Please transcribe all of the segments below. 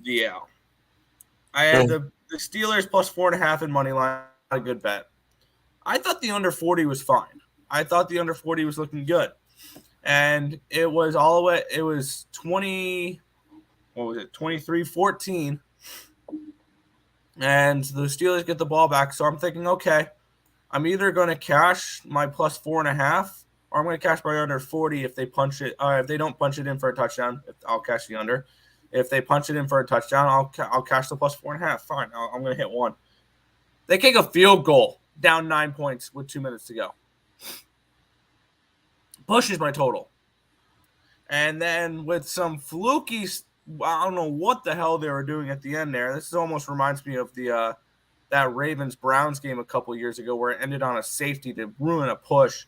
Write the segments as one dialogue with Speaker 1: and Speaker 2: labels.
Speaker 1: Yeah. I had the Steelers plus 4.5 in money line. A good bet. I thought the under 40 was fine. I thought the under 40 was looking good. And it was all the way, it was 20, what was it, 23-14. And the Steelers get the ball back. So I'm thinking, okay, I'm either going to cash my plus 4.5 or I'm going to cash my under 40 if they punch it. If they don't punch it in for a touchdown, I'll cash the under. If they punch it in for a touchdown, I'll cash the plus 4.5. Fine, I'm going to hit one. They kick a field goal down 9 points with 2 minutes to go. Pushes my total. And then with some fluky, I don't know what the hell they were doing at the end there. This almost reminds me of the that Ravens-Browns game a couple years ago where it ended on a safety to ruin a push.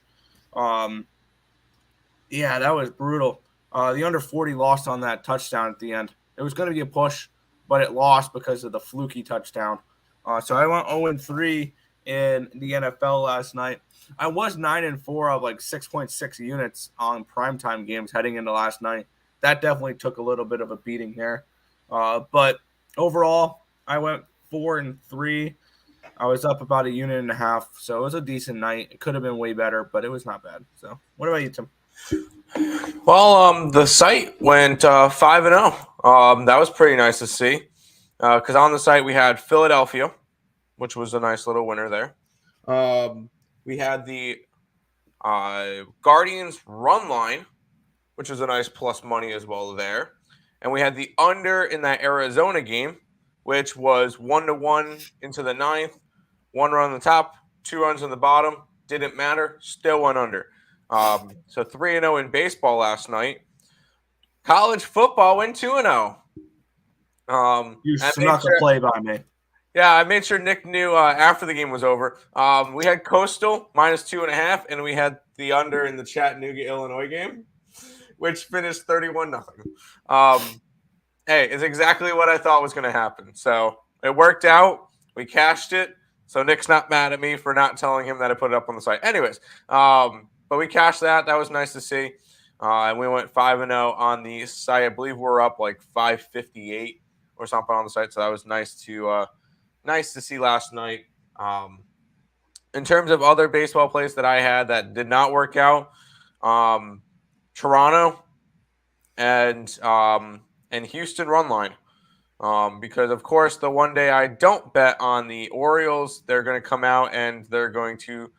Speaker 1: Yeah, that was brutal. The under 40 lost on that touchdown at the end. It was going to be a push, but it lost because of the fluky touchdown. So I went 0-3 in the NFL last night. I was 9-4 of like 6.6 units on primetime games heading into last night. That definitely took a little bit of a beating there. But overall, I went 4-3. I was up about 1.5 units, so it was a decent night. It could have been way better, but it was not bad. So what about you, Tim?
Speaker 2: Well, the site went 5-0. That was pretty nice to see. Because on the site we had Philadelphia, which was a nice little winner there. We had the Guardians run line, which was a nice plus money as well there. And we had the under in that Arizona game, which was 1-1 into the ninth. 1 run on the top, 2 runs on the bottom. Didn't matter. Still went under. So 3-0 in baseball last night. College football went 2-0.
Speaker 1: You snuck a play by me.
Speaker 2: Yeah, I made sure Nick knew after the game was over. We had Coastal minus 2.5, and we had the under in the Chattanooga, Illinois game, which finished 31-0. Hey, it's exactly what I thought was going to happen. So it worked out. We cashed it. So Nick's not mad at me for not telling him that I put it up on the site. Anyways, but we cashed that. That was nice to see. And we went 5-0 on the site. I believe we're up like 558 or something on the site. So that was nice to see last night. In terms of other baseball plays that I had that did not work out, Toronto and Houston run line. Because, of course, the one day I don't bet on the Orioles, they're going to come out and they're going to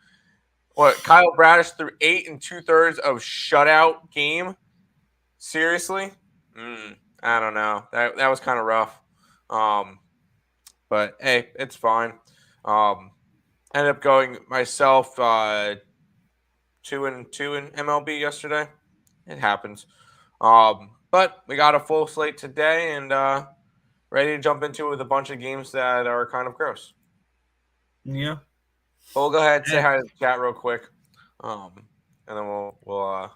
Speaker 2: Kyle Bradish threw 8 2/3 of shutout game. Seriously? I don't know. That was kind of rough. But hey, it's fine. Ended up going myself 2-2 in MLB yesterday. It happens. But we got a full slate today and ready to jump into it with a bunch of games that are kind of gross.
Speaker 1: Yeah.
Speaker 2: But we'll go ahead and say hi to the chat real quick, and then we'll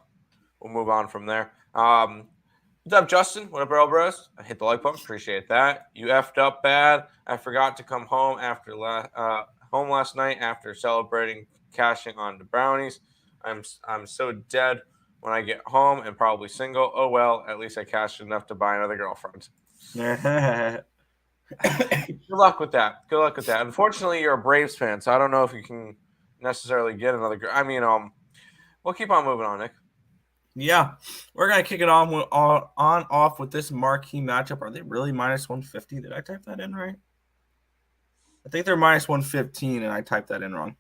Speaker 2: move on from there. What's up, Justin? What up, Earle Bros? I hit the like button. Appreciate that. You effed up bad. I forgot to come home after home last night after celebrating cashing on the brownies. I'm so dead when I get home and probably single. Oh well, at least I cashed enough to buy another girlfriend. Good luck with that. Unfortunately, you're a Braves fan, so I don't know if you can necessarily get another girl. I mean, we'll keep on moving on, Nick.
Speaker 1: Yeah, we're gonna kick it off with this marquee matchup. Are they really minus 150? Did I type that in right? I think they're minus 115, and I typed that in wrong.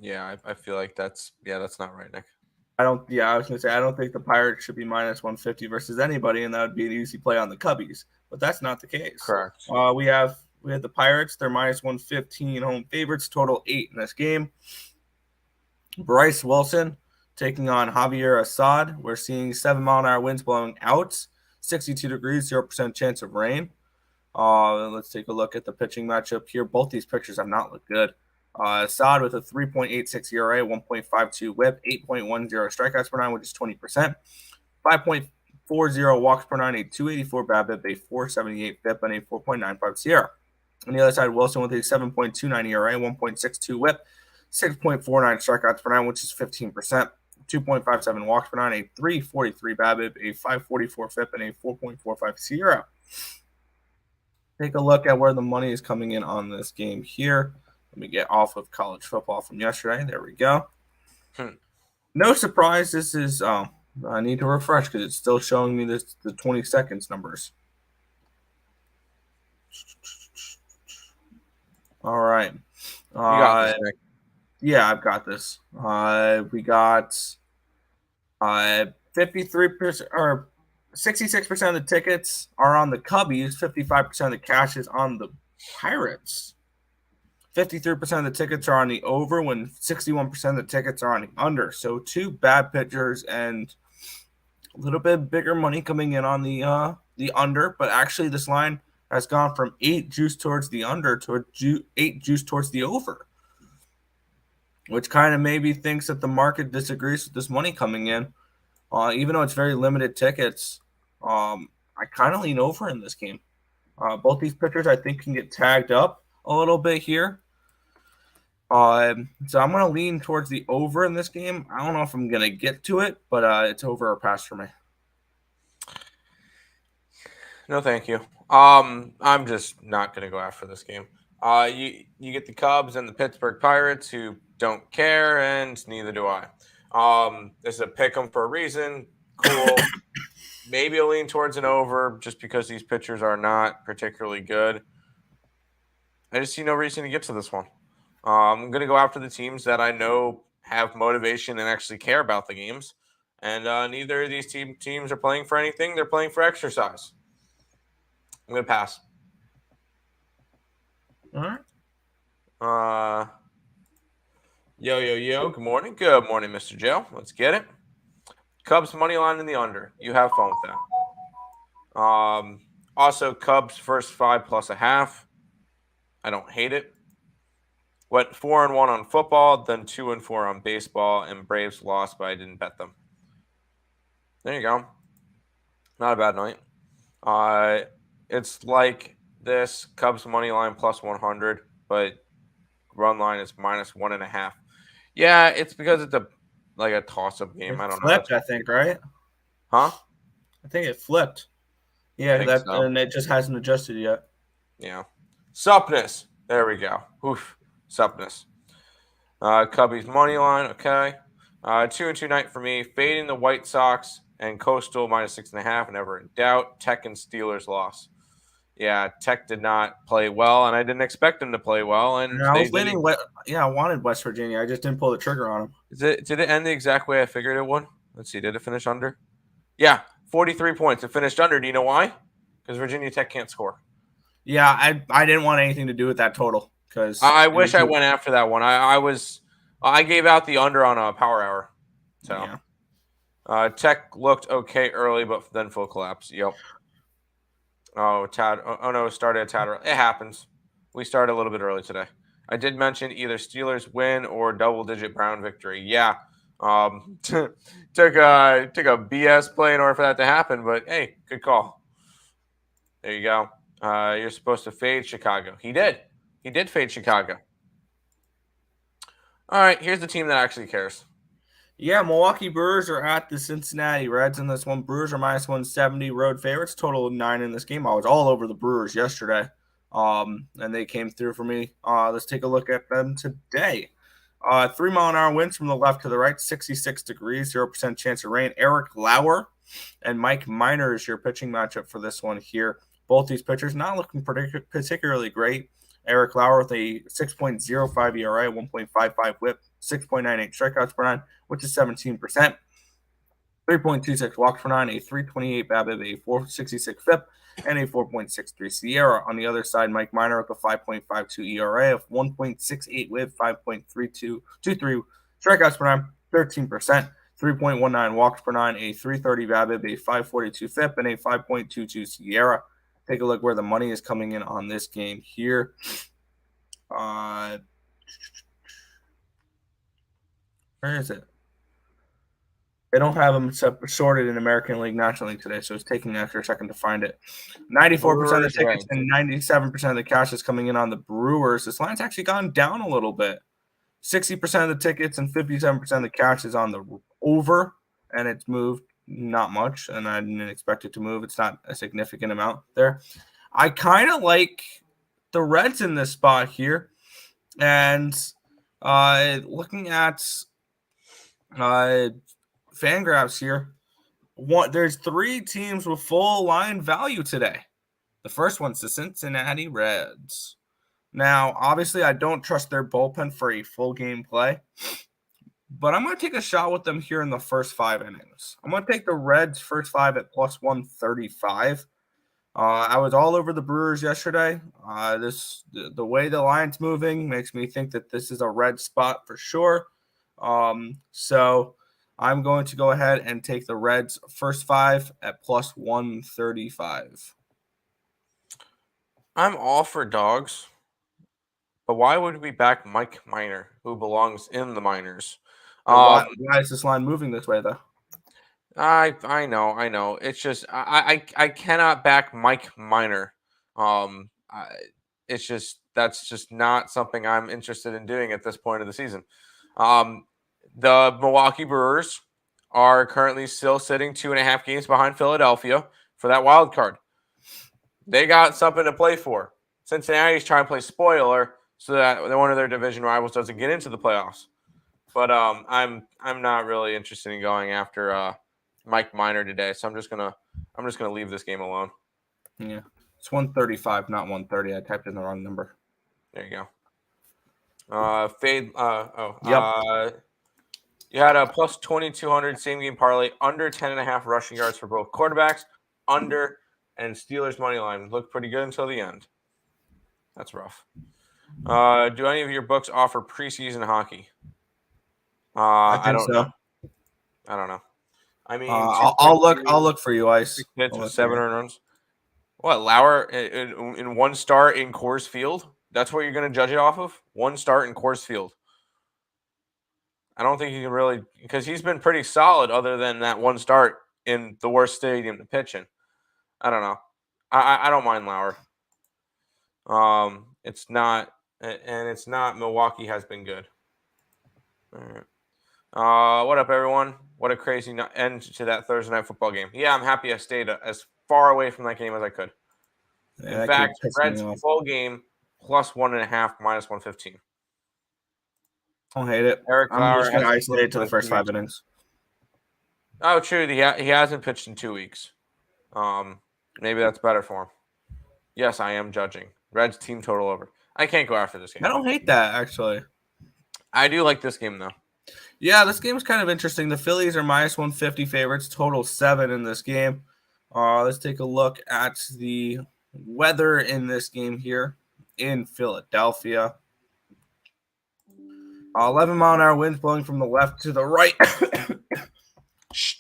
Speaker 2: Yeah, I feel like that's not right, Nick.
Speaker 1: I was gonna say I don't think the Pirates should be minus 150 versus anybody, and that would be an easy play on the Cubbies. But that's not the case.
Speaker 2: Correct.
Speaker 1: We have the Pirates. They're minus 115 home favorites. Total 8 in this game. Bryce Wilson taking on Javier Assad. We're seeing 7-mile-an-hour winds blowing out. 62 degrees, 0% chance of rain. Let's take a look at the pitching matchup here. Both these pictures have not looked good. Assad with a 3.86 ERA, 1.52 WHIP, 8.10 strikeouts per nine, which is 20%. 5.40 walks per nine, a 284 BABIP, a 478 FIP, and a 4.95 SIERA. On the other side, Wilson with a 7.29 ERA, 1.62 WHIP, 6.49 strikeouts per nine, which is 15%. 2.57 walks per nine, a 343 BABIP, a 544 FIP, and a 4.45 SIERA. take a look at where the money is coming in on this game here. Let me get off of college football from yesterday. There we go. No surprise, this is I need to refresh because it's still showing me the 20 seconds numbers. All right.
Speaker 2: You got this, Nick.
Speaker 1: Yeah, I've got this. We got 53% or 66% of the tickets are on the Cubbies. 55% of the cash is on the Pirates. 53% of the tickets are on the over when 61% of the tickets are on the under. So two bad pitchers and a little bit bigger money coming in on the under. But actually this line has gone from 8 juice towards the under to 8 juice towards the over, which kind of maybe thinks that the market disagrees with this money coming in. Even though it's very limited tickets, I kind of lean over in this game. Both these pitchers, I think, can get tagged up a little bit here. So I'm going to lean towards the over in this game. I don't know if I'm going to get to it, but it's over or pass for me.
Speaker 2: No, thank you. I'm just not going to go after this game. You get the Cubs and the Pittsburgh Pirates who don't care, and neither do I. This is a pick 'em for a reason. Cool. Maybe a lean towards an over just because these pitchers are not particularly good. I just see no reason to get to this one. I'm going to go after the teams that I know have motivation and actually care about the games. And neither of these teams are playing for anything. They're playing for exercise. I'm going to pass.
Speaker 1: All right.
Speaker 2: Yo. Good morning. Good morning, Mr. Joe. Let's get it. Cubs money line in the under. You have fun with that. Also, Cubs first 5 plus a half. I don't hate it. Went 4-1 on football, then 2-4 on baseball, and Braves lost, but I didn't bet them. There you go. Not a bad night. It's like this Cubs money line plus 100, but run line is minus 1.5. Yeah, it's because it's a toss-up game. I don't
Speaker 1: flipped,
Speaker 2: know.
Speaker 1: I think, right?
Speaker 2: Huh?
Speaker 1: I think it flipped. Yeah, and it just hasn't adjusted yet.
Speaker 2: Yeah. Suppness. There we go. Oof. Suppness. Cubbies money line. Okay. 2-2 night for me. Fading the White Sox and Coastal minus 6.5. Never in doubt. Tech and Steelers loss. Yeah, Tech did not play well, and I didn't expect them to play well. And
Speaker 1: I was leaning. I wanted West Virginia. I just didn't pull the trigger on them.
Speaker 2: Did it end the exact way I figured it would? Let's see. Did it finish under? Yeah, 43 points. It finished under. Do you know why? Because Virginia Tech can't score.
Speaker 1: Yeah, I didn't want anything to do with that total because
Speaker 2: I wish I went after that one. I gave out the under on a power hour. So yeah. Tech looked okay early, but then full collapse. Yep. Oh, no, started a tad early. It happens. We started a little bit early today. I did mention either Steelers win or double-digit Brown victory. Yeah. Took a BS play in order for that to happen, but hey, good call. There you go. You're supposed to fade Chicago. He did. He did fade Chicago. All right, here's the team that actually cares.
Speaker 1: Yeah, Milwaukee Brewers are at the Cincinnati Reds in this one. Brewers are minus 170 road favorites, total of 9 in this game. I was all over the Brewers yesterday, and they came through for me. Let's take a look at them today. 3-mile-an-hour winds from the left to the right, 66 degrees, 0% chance of rain. Eric Lauer and Mike Minor is your pitching matchup for this one here. Both these pitchers not looking particularly great. Eric Lauer with a 6.05 ERA, 1.55 whip, 6.98 strikeouts per 9, which is 17%. 3.26 walks per 9, a 3.28 BABIP, a 4.66 FIP, and a 4.63 Sierra. On the other side, Mike Minor with a 5.52 ERA, of 1.68 whip, 5.23 strikeouts per 9, 13%. 3.19 walks per 9, a 3.30 BABIP, a 5.42 FIP, and a 5.22 Sierra. Take a look where the money is coming in on this game here. Where is it? They don't have them sorted in American League, National League today, so it's taking an extra second to find it. 94% of the tickets and 97% of the cash is coming in on the Brewers. This line's actually gone down a little bit. 60% of the tickets and 57% of the cash is on the over, and it's moved not much, and I didn't expect it to move. It's not a significant amount there. I kind of like the Reds in this spot here. And looking at Fangraphs here, there's 3 teams with full line value today. The first one's the Cincinnati Reds. Now, obviously, I don't trust their bullpen for a full game play, but I'm going to take a shot with them here in the first 5 innings. I'm going to take the Reds first 5 at plus 135. I was all over the Brewers yesterday. The way the line's moving makes me think that this is a red spot for sure. So I'm going to go ahead and take the Reds first 5 at plus 135.
Speaker 2: I'm all for dogs, but why would we back Mike Minor, who belongs in the minors?
Speaker 1: Why is this line moving this way, though?
Speaker 2: I know. It's just I cannot back Mike Minor. It's just that's just not something I'm interested in doing at this point of the season. The Milwaukee Brewers are currently still sitting 2.5 games behind Philadelphia for that wild card. They got something to play for. Cincinnati's trying to play spoiler so that one of their division rivals doesn't get into the playoffs. But I'm not really interested in going after Mike Minor today, so I'm just gonna leave this game alone.
Speaker 1: Yeah, it's 135, not 130. I typed in the wrong number.
Speaker 2: There you go. Fade.
Speaker 1: Yep.
Speaker 2: You had a plus 2,200 same game parlay, under 10.5 rushing yards for both quarterbacks, under, and Steelers money line looked pretty good until the end. That's rough. Do any of your books offer preseason hockey? I don't know. I don't know. I mean,
Speaker 1: I'll look for you, Ice.
Speaker 2: Hits with 7 earned runs. What, Lauer in 1 start in Coors Field? That's what you're going to judge it off of? 1 start in Coors Field. I don't think you can really, because he's been pretty solid other than that 1 start in the worst stadium to pitch in. I don't know. I don't mind Lauer. It's not Milwaukee has been good. All right. What up, everyone? What a crazy end to that Thursday night football game. Yeah, I'm happy I stayed as far away from that game as I could. In fact, Reds full game plus 1.5 minus 115.
Speaker 1: Don't hate it. I'm just going to isolate it to the first 5 innings.
Speaker 2: Oh, true. He hasn't pitched in 2 weeks. Maybe that's better for him. Yes, I am judging. Reds team total over. I can't go after this game.
Speaker 1: I don't hate that, actually.
Speaker 2: I do like this game, though.
Speaker 1: Yeah, this game is kind of interesting. The Phillies are minus 150 favorites, total 7 in this game. Let's take a look at the weather in this game here in Philadelphia. 11-mile-an-hour winds blowing from the left to the right.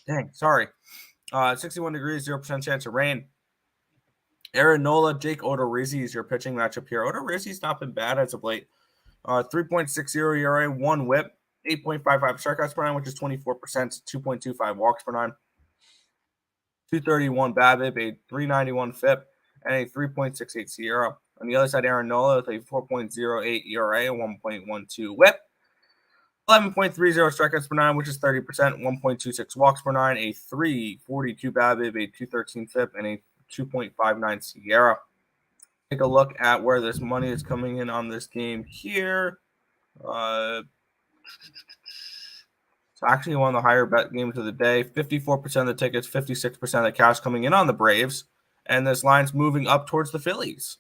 Speaker 1: Dang, sorry. 61 degrees, 0% chance of rain. Aaron Nola, Jake Odorizzi is your pitching matchup here. Odorizzi's not been bad as of late. 3.60 ERA, 1 whip, 8.55 strikeouts per 9, which is 24%, 2.25 walks per 9, 231 BABIP, a 391 FIP, and a 3.68 SIERA. On the other side, Aaron Nola with a 4.08 ERA, a 1.12 whip, 11.30 strikeouts per 9, which is 30%, 1.26 walks per 9, a 342 BABIP, a 213 FIP, and a 2.59 SIERA. Take a look at where this money is coming in on this game here. It's actually one of the higher bet games of the day. 54% of the tickets, 56% of the cash coming in on the Braves. And this line's moving up towards the Phillies.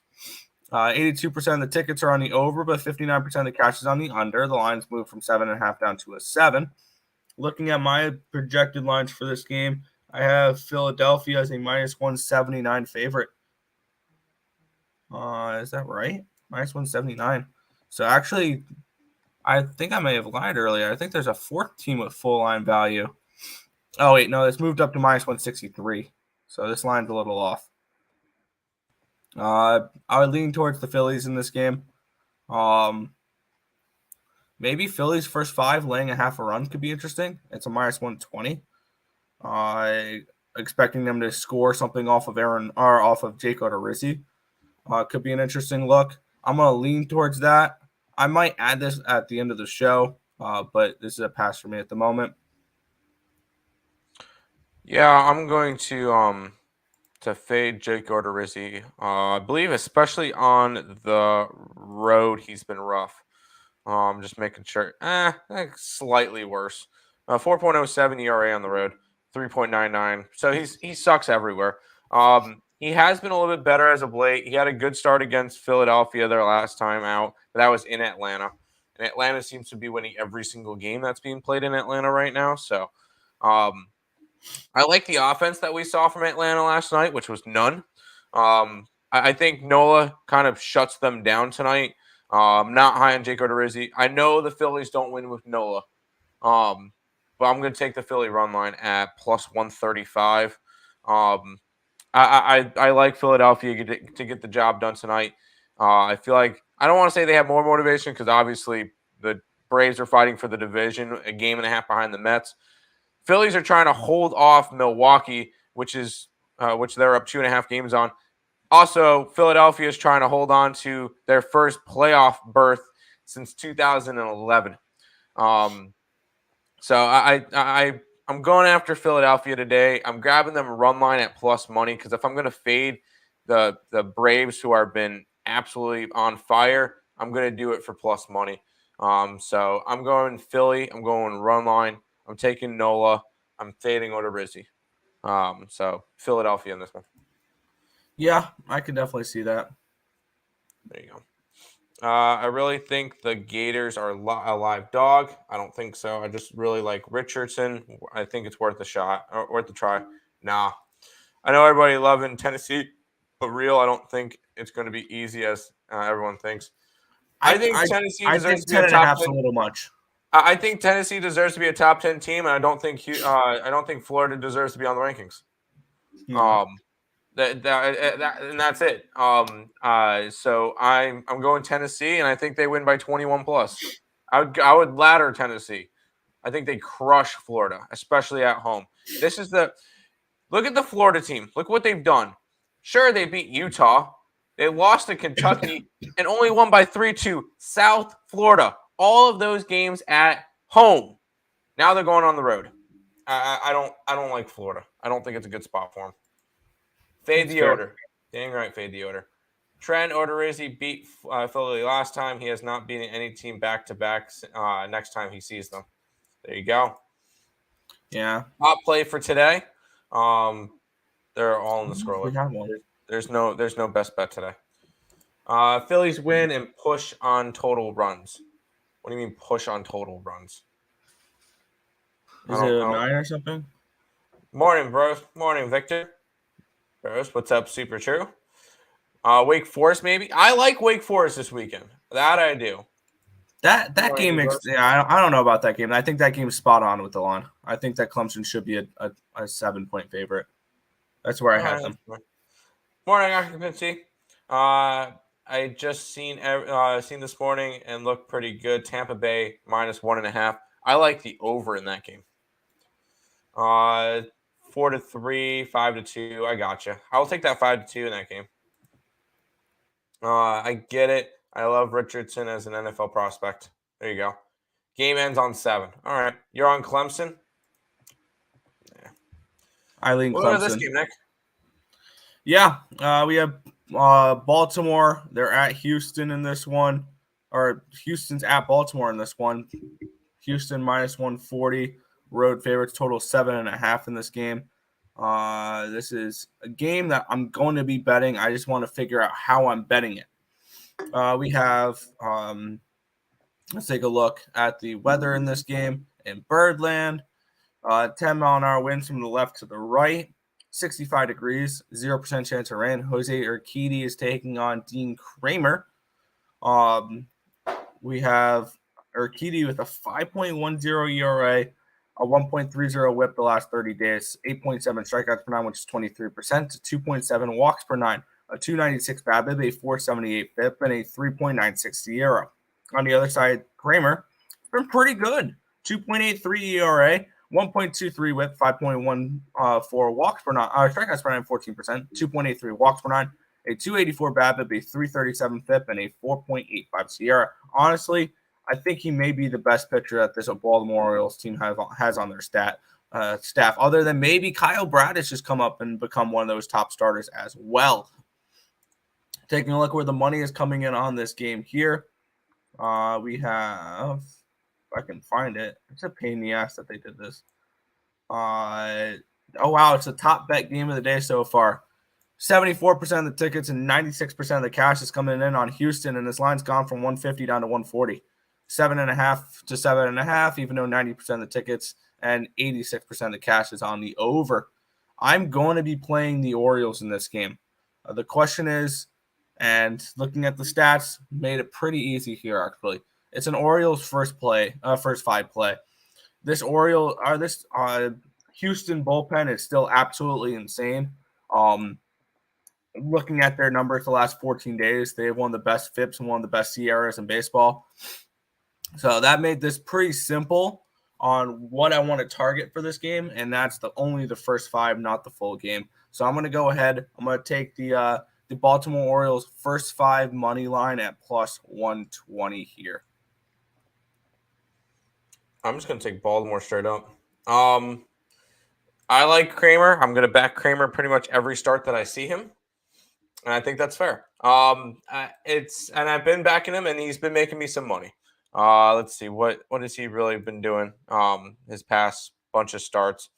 Speaker 1: 82% of the tickets are on the over, but 59% of the cash is on the under. The line's moved from 7.5 down to a 7. Looking at my projected lines for this game, I have Philadelphia as a minus 179 favorite. Is that right? Minus 179. So actually, I think I may have lied earlier. I think there's a 4th team with full line value. Oh, wait, no, it's moved up to minus 163. So this line's a little off. I would lean towards the Phillies in this game. Maybe Phillies first 5 laying a half a run could be interesting. It's a minus 120. Expecting them to score something off of Jake Odorizzi. Could be an interesting look. I'm going to lean towards that. I might add this at the end of the show, but this is a pass for me at the moment.
Speaker 2: Yeah, I'm going to to fade Jake Odorizzi. I believe, especially on the road, he's been rough. Just making sure. Slightly worse. 4.07 ERA on the road, 3.99. So he sucks everywhere. He has been a little bit better as of late. He had a good start against Philadelphia their last time out, but that was in Atlanta. And Atlanta seems to be winning every single game that's being played in Atlanta right now. So I like the offense that we saw from Atlanta last night, which was none. I think Nola kind of shuts them down tonight. Not high on Jake Odorizzi. I know the Phillies don't win with Nola, but I'm going to take the Philly run line at plus 135. I like Philadelphia to get the job done tonight. I feel like I don't want to say they have more motivation because obviously the Braves are fighting for the division, a game and a half behind the Mets. Phillies are trying to hold off Milwaukee, which they're up 2.5 games on. Also, Philadelphia is trying to hold on to their first playoff berth since 2011. So I'm going after Philadelphia today. I'm grabbing them run line at plus money because if I'm going to fade the Braves, who have been absolutely on fire, I'm going to do it for plus money. So I'm going Philly. I'm going run line. I'm taking Nola. I'm fading Odorizzi. So Philadelphia in this one.
Speaker 1: Yeah, I can definitely see that.
Speaker 2: There you go. I really think the Gators are a live dog. I don't think so. I just really like Richardson. I think it's worth a shot or worth a try. Nah. I know everybody loving Tennessee, but real, I don't think it's going to be easy as everyone thinks. I think Tennessee deserves to be a
Speaker 1: 10.5
Speaker 2: top
Speaker 1: is
Speaker 2: 10.
Speaker 1: a little much.
Speaker 2: I think Tennessee deserves to be a top 10 team, and I don't think Florida deserves to be on the rankings. And that's it. So I'm going Tennessee, and I think they win by 21 plus. I would ladder Tennessee. I think they crush Florida, especially at home. Look at the Florida team. Look what they've done. Sure, they beat Utah. They lost to Kentucky and only won by 3 to South Florida. All of those games at home. Now they're going on the road. I don't like Florida. I don't think it's a good spot for them. Fade the odor. Dang right, fade the odor. Trent Odorizzi beat Philly last time. He has not beaten any team back-to-back next time he sees them. There you go.
Speaker 1: Yeah.
Speaker 2: Top play for today. They're all in the scroller.
Speaker 1: We have one.
Speaker 2: There's no best bet today. Phillies win and push on total runs. What do you mean push on total runs?
Speaker 1: Is it a 9 or something?
Speaker 2: Morning, bro. Morning, Victor. Bros, what's up? Super true. Wake Forest, maybe. I like Wake Forest this weekend. That I do.
Speaker 1: That game makes. Yeah, I don't know about that game. I think that game's spot on with the line. I think that Clemson should be a 7-point favorite. That's where I had them.
Speaker 2: Morning occupancy. I just seen this morning and looked pretty good. Tampa Bay -1.5. I like the over in that game. 4-3, 5-2. I gotcha. I'll take that 5-2 in that game. I get it. I love Richardson as an NFL prospect. There you go. Game ends on 7. All right. You're on Clemson?
Speaker 1: Yeah. I lean Clemson.
Speaker 2: What about this game, Nick?
Speaker 1: Yeah. We have Baltimore. They're at Houston in this one. Or Houston's at Baltimore in this one. Houston -140. Road favorites, total 7.5 in this game. This is a game that I'm going to be betting. I just want to figure out how I'm betting it. We have, let's take a look at the weather in this game in Birdland. 10-mile-an-hour winds from the left to the right. 65 degrees, 0% chance of rain. Jose Urquidy is taking on Dean Kramer. We have Urquidy with a 5.10 ERA, a 1.30 whip the last 30 days, 8.7 strikeouts per 9, which is 23%, 2.7 walks per 9, a 296 BABIP, a 478 FIP, and a 3.96 SIERA. On the other side, Kramer has been pretty good. 2.83 ERA, 1.23 whip, 5.14 walks per 9, strikeouts per 9, 14%, 2.83 walks per 9, a 284 BABIP, a 337 FIP, and a 4.85 SIERA. Honestly, I think he may be the best pitcher that this Baltimore Orioles team has on their stat. staff, other than maybe Kyle Bradish has come up and become one of those top starters as well. Taking a look where the money is coming in on this game here. We have, if I can find it, it's a pain in the ass that they did this. Oh, wow, it's a top bet game of the day so far. 74% of the tickets and 96% of the cash is coming in on Houston, and this line's gone from 150 down to 140. 7.5 to 7.5, even though 90% of the tickets and 86% of the cash is on the over. I'm going to be playing the Orioles in this game. The question is, and looking at the stats, made it pretty easy here, actually. It's an Orioles first five play. This Houston bullpen is still absolutely insane. Looking at their numbers the last 14 days, they have one of the best FIPS and one of the best CRAs in baseball. So that made this pretty simple on what I want to target for this game, and that's only the first five, not the full game. So I'm going to go ahead. I'm going to take the Baltimore Orioles first five money line at plus 120 here.
Speaker 2: I'm just going to take Baltimore straight up. I like Kramer. I'm going to back Kramer pretty much every start that I see him, and I think that's fair. And I've been backing him, and he's been making me some money. Let's see what has he really been doing? His past bunch of starts.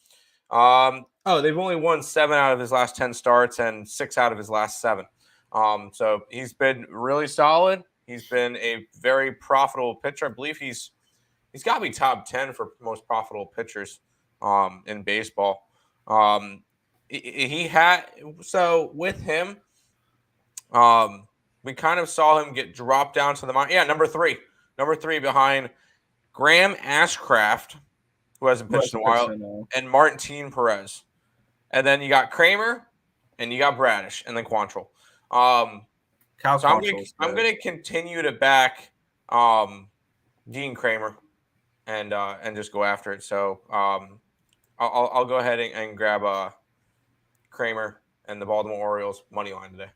Speaker 2: They've only won 7 out of his last 10 starts and 6 out of his last 7. So he's been really solid. He's been a very profitable pitcher. I believe he's got to be top 10 for most profitable pitchers in baseball. With him, we kind of saw him get dropped down to the minor. Yeah, number three behind Graham Ashcraft, who hasn't pitched in a while, and Martin Perez. And then you got Kramer, and you got Bradish, and then Quantrill. I'm going to continue to back Dean Kramer and just go after it. So I'll go ahead and grab Kramer and the Baltimore Orioles money line today.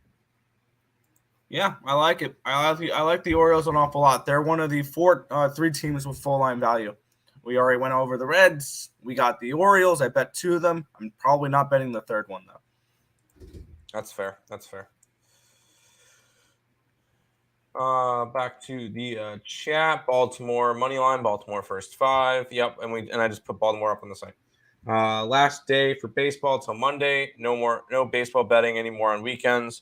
Speaker 1: Yeah, I like it. I like the Orioles an awful lot. They're one of the three teams with full line value. We already went over the Reds. We got the Orioles. I bet 2 of them. I'm probably not betting the third one, though.
Speaker 2: That's fair. Back to the chat. Baltimore money line. Baltimore first 5. Yep, and I just put Baltimore up on the site. Last day for baseball till Monday. No baseball betting anymore on weekends.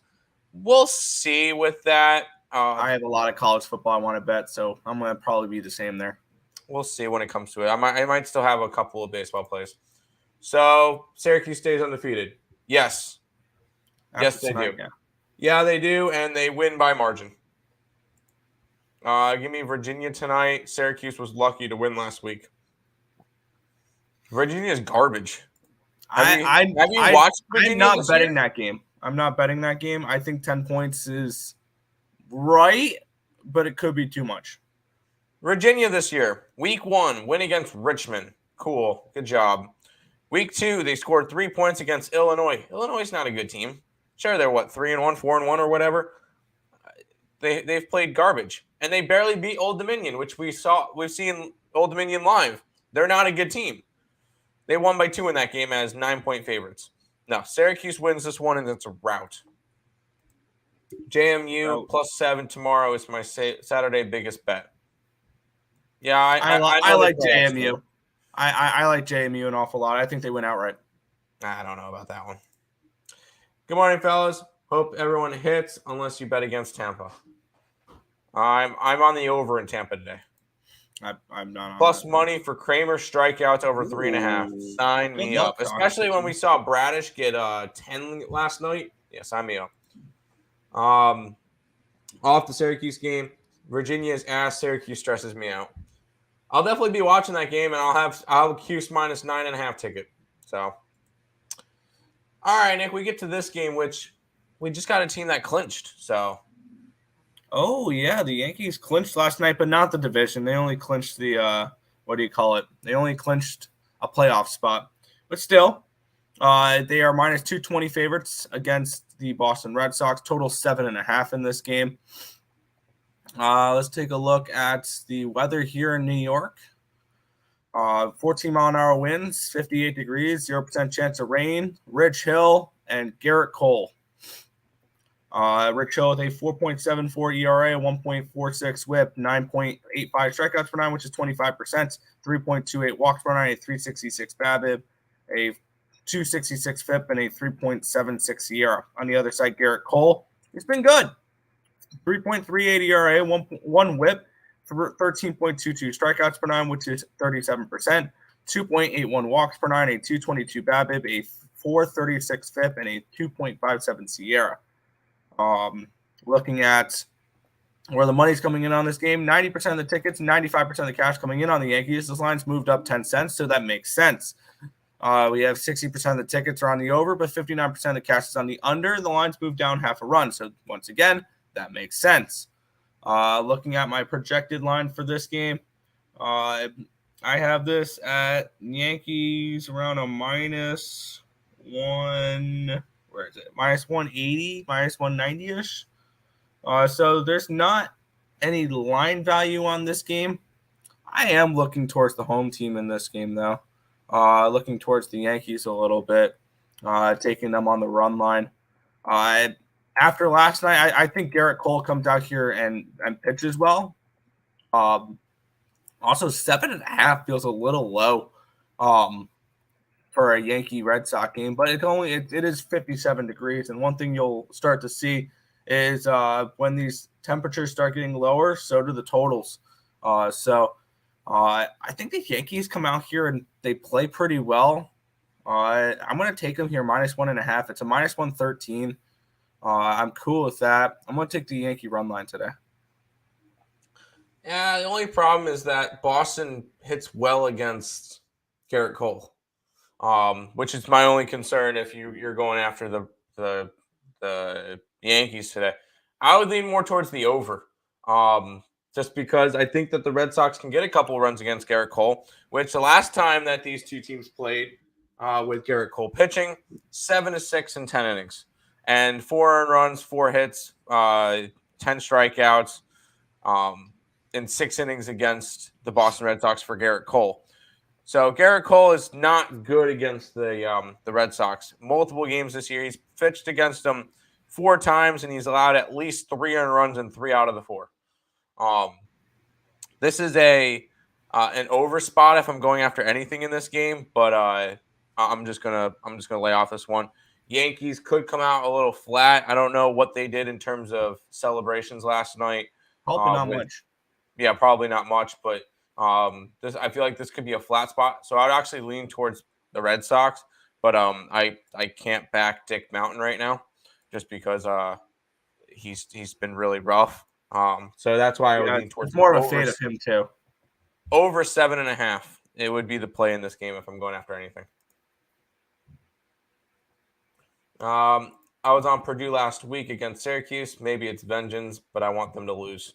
Speaker 2: We'll see with that.
Speaker 1: I have a lot of college football I want to bet, so I'm going to probably be the same there.
Speaker 2: We'll see when it comes to it. I might still have a couple of baseball plays. So Syracuse stays undefeated. Yes. Yes, they do. Yeah, they do, and they win by margin. Give me Virginia tonight. Syracuse was lucky to win last week. Virginia is garbage. Have you watched Virginia?
Speaker 1: I'm not betting that game. I'm not betting that game. I think 10 points is right, but it could be too much.
Speaker 2: Virginia this year, week 1, win against Richmond. Cool. Good job. Week 2, they scored 3 points against Illinois. Illinois is not a good team. Sure, they're 3-1, 4-1, or whatever. They've played garbage, and they barely beat Old Dominion, which we've seen Old Dominion live. They're not a good team. They won by 2 in that game as 9-point favorites. No, Syracuse wins this one, and it's a rout. JMU plus 7 tomorrow is my Saturday biggest bet. Yeah, I
Speaker 1: like JMU. I like JMU an awful lot. I think they win outright.
Speaker 2: I don't know about that one. Good morning, fellas. Hope everyone hits, unless you bet against Tampa. I'm on the over in Tampa today.
Speaker 1: I'm not on
Speaker 2: plus
Speaker 1: that.
Speaker 2: Money for Kramer strikeouts over 3.5. Sign me up. Especially when we saw Bradish get 10 last night. Yeah, sign me up. Off the Syracuse game, Virginia's ass. Syracuse stresses me out. I'll definitely be watching that game, and I'll have Cuse minus 9.5 ticket. So, all right, Nick, we get to this game, which we just got a team that clinched. So.
Speaker 1: Oh, yeah, the Yankees clinched last night, but not the division. They only clinched the, They only clinched a playoff spot. But still, they are minus 220 favorites against the Boston Red Sox. Total 7.5 in this game. Let's take a look at the weather here in New York. 14-mile-an-hour winds, 58 degrees, 0% chance of rain. Rich Hill and Garrett Cole. Rich Hill with a 4.74 ERA, 1.46 whip, 9.85 strikeouts per nine, which is 25%, 3.28 walks per nine, a 366 BABIP, a 266 FIP, and a 3.76 ERA. On the other side, Garrett Cole, he's been good. 3.38 ERA, 1 whip, 13.22 strikeouts per nine, which is 37%, 2.81 walks per nine, a 222 BABIP, a 436 FIP, and a 2.57 SIERA. Looking at where the money's coming in on this game, 90% of the tickets, 95% of the cash coming in on the Yankees. This line's moved up 10 cents, so that makes sense. We have 60% of the tickets are on the over, but 59% of the cash is on the under. The line's moved down half a run, so once again, that makes sense. Looking at my projected line for this game, I have this at Yankees around a minus one. Where is it? Minus 180, minus 190-ish. So there's not any line value on this game. I am looking towards the home team in this game, though. Looking towards the Yankees a little bit, taking them on the run line. After last night, I think Garrett Cole comes out here and pitches well. Also, 7.5 feels a little low for a Yankee Red Sox game, but it is 57 degrees. And one thing you'll start to see is when these temperatures start getting lower, so do the totals. I think the Yankees come out here and they play pretty well. I'm going to take them here minus 1.5. It's a minus 113. I'm cool with that. I'm going to take the Yankee run line today.
Speaker 2: Yeah, the only problem is that Boston hits well against Garrett Cole, which is my only concern if you're going after the Yankees today. I would lean more towards the over, just because I think that the Red Sox can get a couple runs against Garrett Cole, which the last time that these two teams played with Garrett Cole pitching, 7-6 in 10 innings. And 4 earned runs, 4 hits, 10 strikeouts in 6 innings against the Boston Red Sox for Garrett Cole. So Garrett Cole is not good against the Red Sox. Multiple games this year. He's pitched against them 4 times, and he's allowed at least 3 earned runs in 3 out of the 4. This is an over spot if I'm going after anything in this game, but I'm just gonna lay off this one. Yankees could come out a little flat. I don't know what they did in terms of celebrations last night.
Speaker 1: Probably not much.
Speaker 2: Yeah, probably not much, but I feel like this could be a flat spot. So I'd actually lean towards the Red Sox, but I can't back Dick Mountain right now just because he's been really rough. So that's why I would lean towards
Speaker 1: more of a fade of him too.
Speaker 2: Over 7.5. It would be the play in this game if I'm going after anything. I was on Purdue last week against Syracuse. Maybe it's vengeance, but I want them to lose.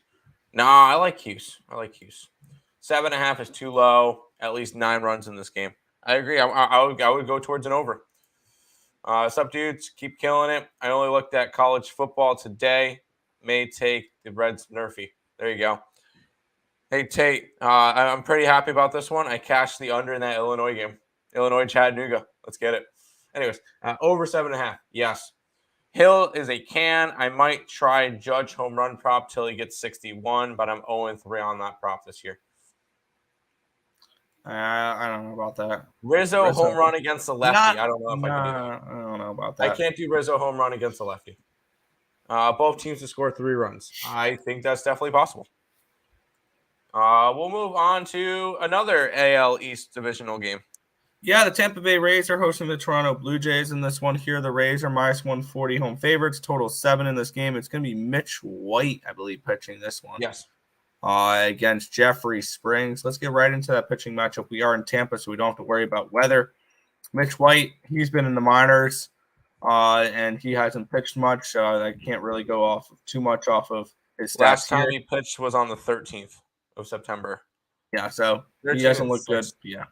Speaker 2: No, I like Hughes. 7.5 is too low. At least 9 runs in this game. I agree. I would go towards an over. What's up, dudes? Keep killing it. I only looked at college football today. May take the Reds Nerfy. There you go. Hey, Tate, I'm pretty happy about this one. I cashed the under in that Illinois game. Illinois-Chattanooga. Let's get it. Anyways, over 7.5. Yes. Hill is a can. I might try Judge home run prop till he gets 61, but I'm 0-3 on that prop this year.
Speaker 1: I don't know about that.
Speaker 2: Rizzo home run against the lefty. I don't know if I can do that.
Speaker 1: I don't know about that.
Speaker 2: I can't do Rizzo home run against the lefty. Both teams to score 3 runs. I think that's definitely possible. We'll move on to another AL East divisional game.
Speaker 1: Yeah, the Tampa Bay Rays are hosting the Toronto Blue Jays in this one here. The Rays are minus 140 home favorites, total 7 in this game. It's going to be Mitch White, I believe, pitching this one.
Speaker 2: Yes.
Speaker 1: Against Jeffrey Springs. Let's get right into that pitching matchup. We are in Tampa, so we don't have to worry about weather. Mitch White, he's been in the minors, and he hasn't pitched much. I can't really go too much off of his stats.
Speaker 2: Last time he pitched was on the 13th of September.
Speaker 1: Yeah, so he hasn't looked good. Yeah.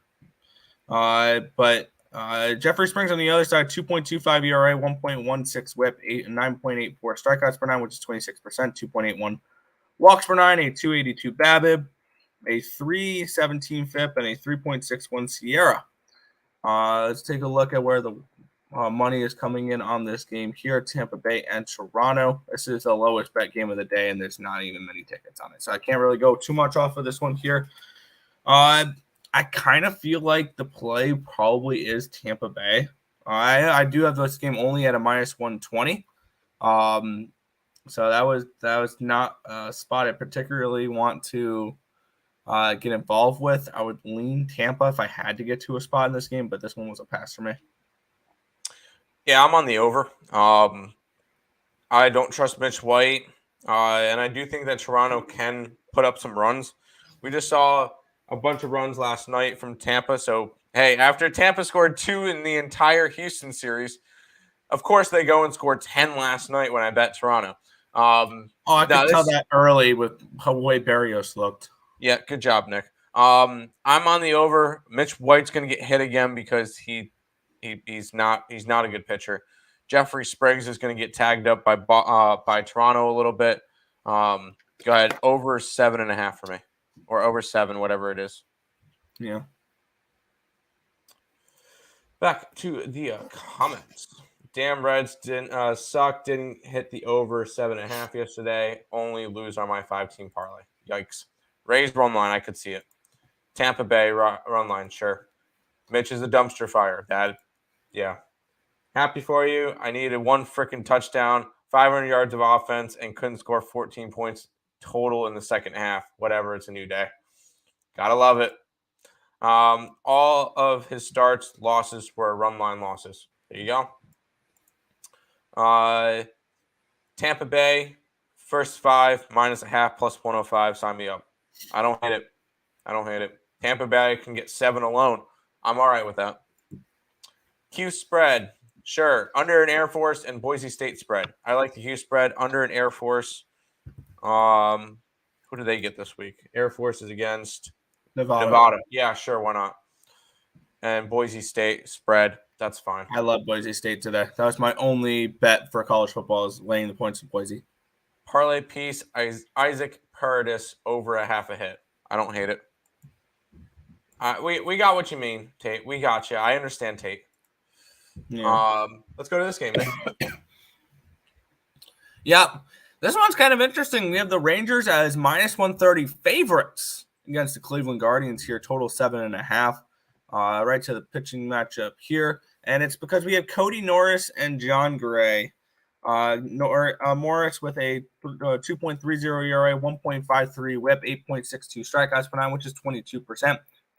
Speaker 1: But Jeffrey Springs on the other side, 2.25 ERA, 1.16 whip, 9.84 strikeouts per nine, which is 26%, 2.81 walks per nine, a 282 BABIP. a 3.17 FIP, and a 3.61 Sierra. Let's take a look at where the money is coming in on this game here. Tampa Bay and Toronto. This is the lowest bet game of the day, and there's not even many tickets on it. So I can't really go too much off of this one here. I kind of feel like the play probably is Tampa Bay. I do have this game only at a minus 120. So that was not a spot I particularly want to get involved with. I would lean Tampa if I had to get to a spot in this game, but this one was a pass for me.
Speaker 2: Yeah, I'm on the over. I don't trust Mitch White, and I do think that Toronto can put up some runs. We just saw a bunch of runs last night from Tampa. So, hey, after Tampa scored 2 in the entire Houston series, of course they go and score 10 last night when I bet Toronto.
Speaker 1: I could tell that early with how way Berrios looked.
Speaker 2: Yeah, good job, Nick. I'm on the over. Mitch White's going to get hit again because he's not a good pitcher. Jeffrey Spriggs is going to get tagged up by Toronto a little bit. Go ahead, over 7.5 for me, or over 7, whatever it is.
Speaker 1: Yeah.
Speaker 2: Back to the comments. Damn Reds didn't suck. Didn't hit the over 7.5 yesterday. Only lose on my 5-team parlay. Yikes. Rays run line, I could see it. Tampa Bay run line, sure. Mitch is a dumpster fire. Yeah. Happy for you. I needed 1 freaking touchdown, 500 yards of offense, and couldn't score 14 points total in the second half. Whatever, it's a new day. Gotta love it. All of his starts, losses were run line losses. There you go. Tampa Bay, first 5, -0.5, plus 105. Sign me up. I don't hate it. Tampa Bay can get 7 alone. I'm all right with that. Q spread. Sure. Under an Air Force and Boise State spread. I like the Q spread. Under an Air Force. Who do they get this week? Air Force is against Nevada. Yeah, sure. Why not? And Boise State spread. That's fine.
Speaker 1: I love Boise State today. That was my only bet for college football, is laying the points with Boise.
Speaker 2: Parlay piece, Isaac Paradis over a half a hit. I don't hate it. We got what you mean, Tate. We got you. I understand, Tate. Yeah. Let's go to this game.
Speaker 1: Yeah. This one's kind of interesting. We have the Rangers as minus 130 favorites against the Cleveland Guardians here, total 7.5. Right to the pitching matchup here. And it's because we have Cody Norris and John Gray. Morris with a 2.30 ERA, 1.53 whip, 8.62 strikeouts per 9, which is 22%,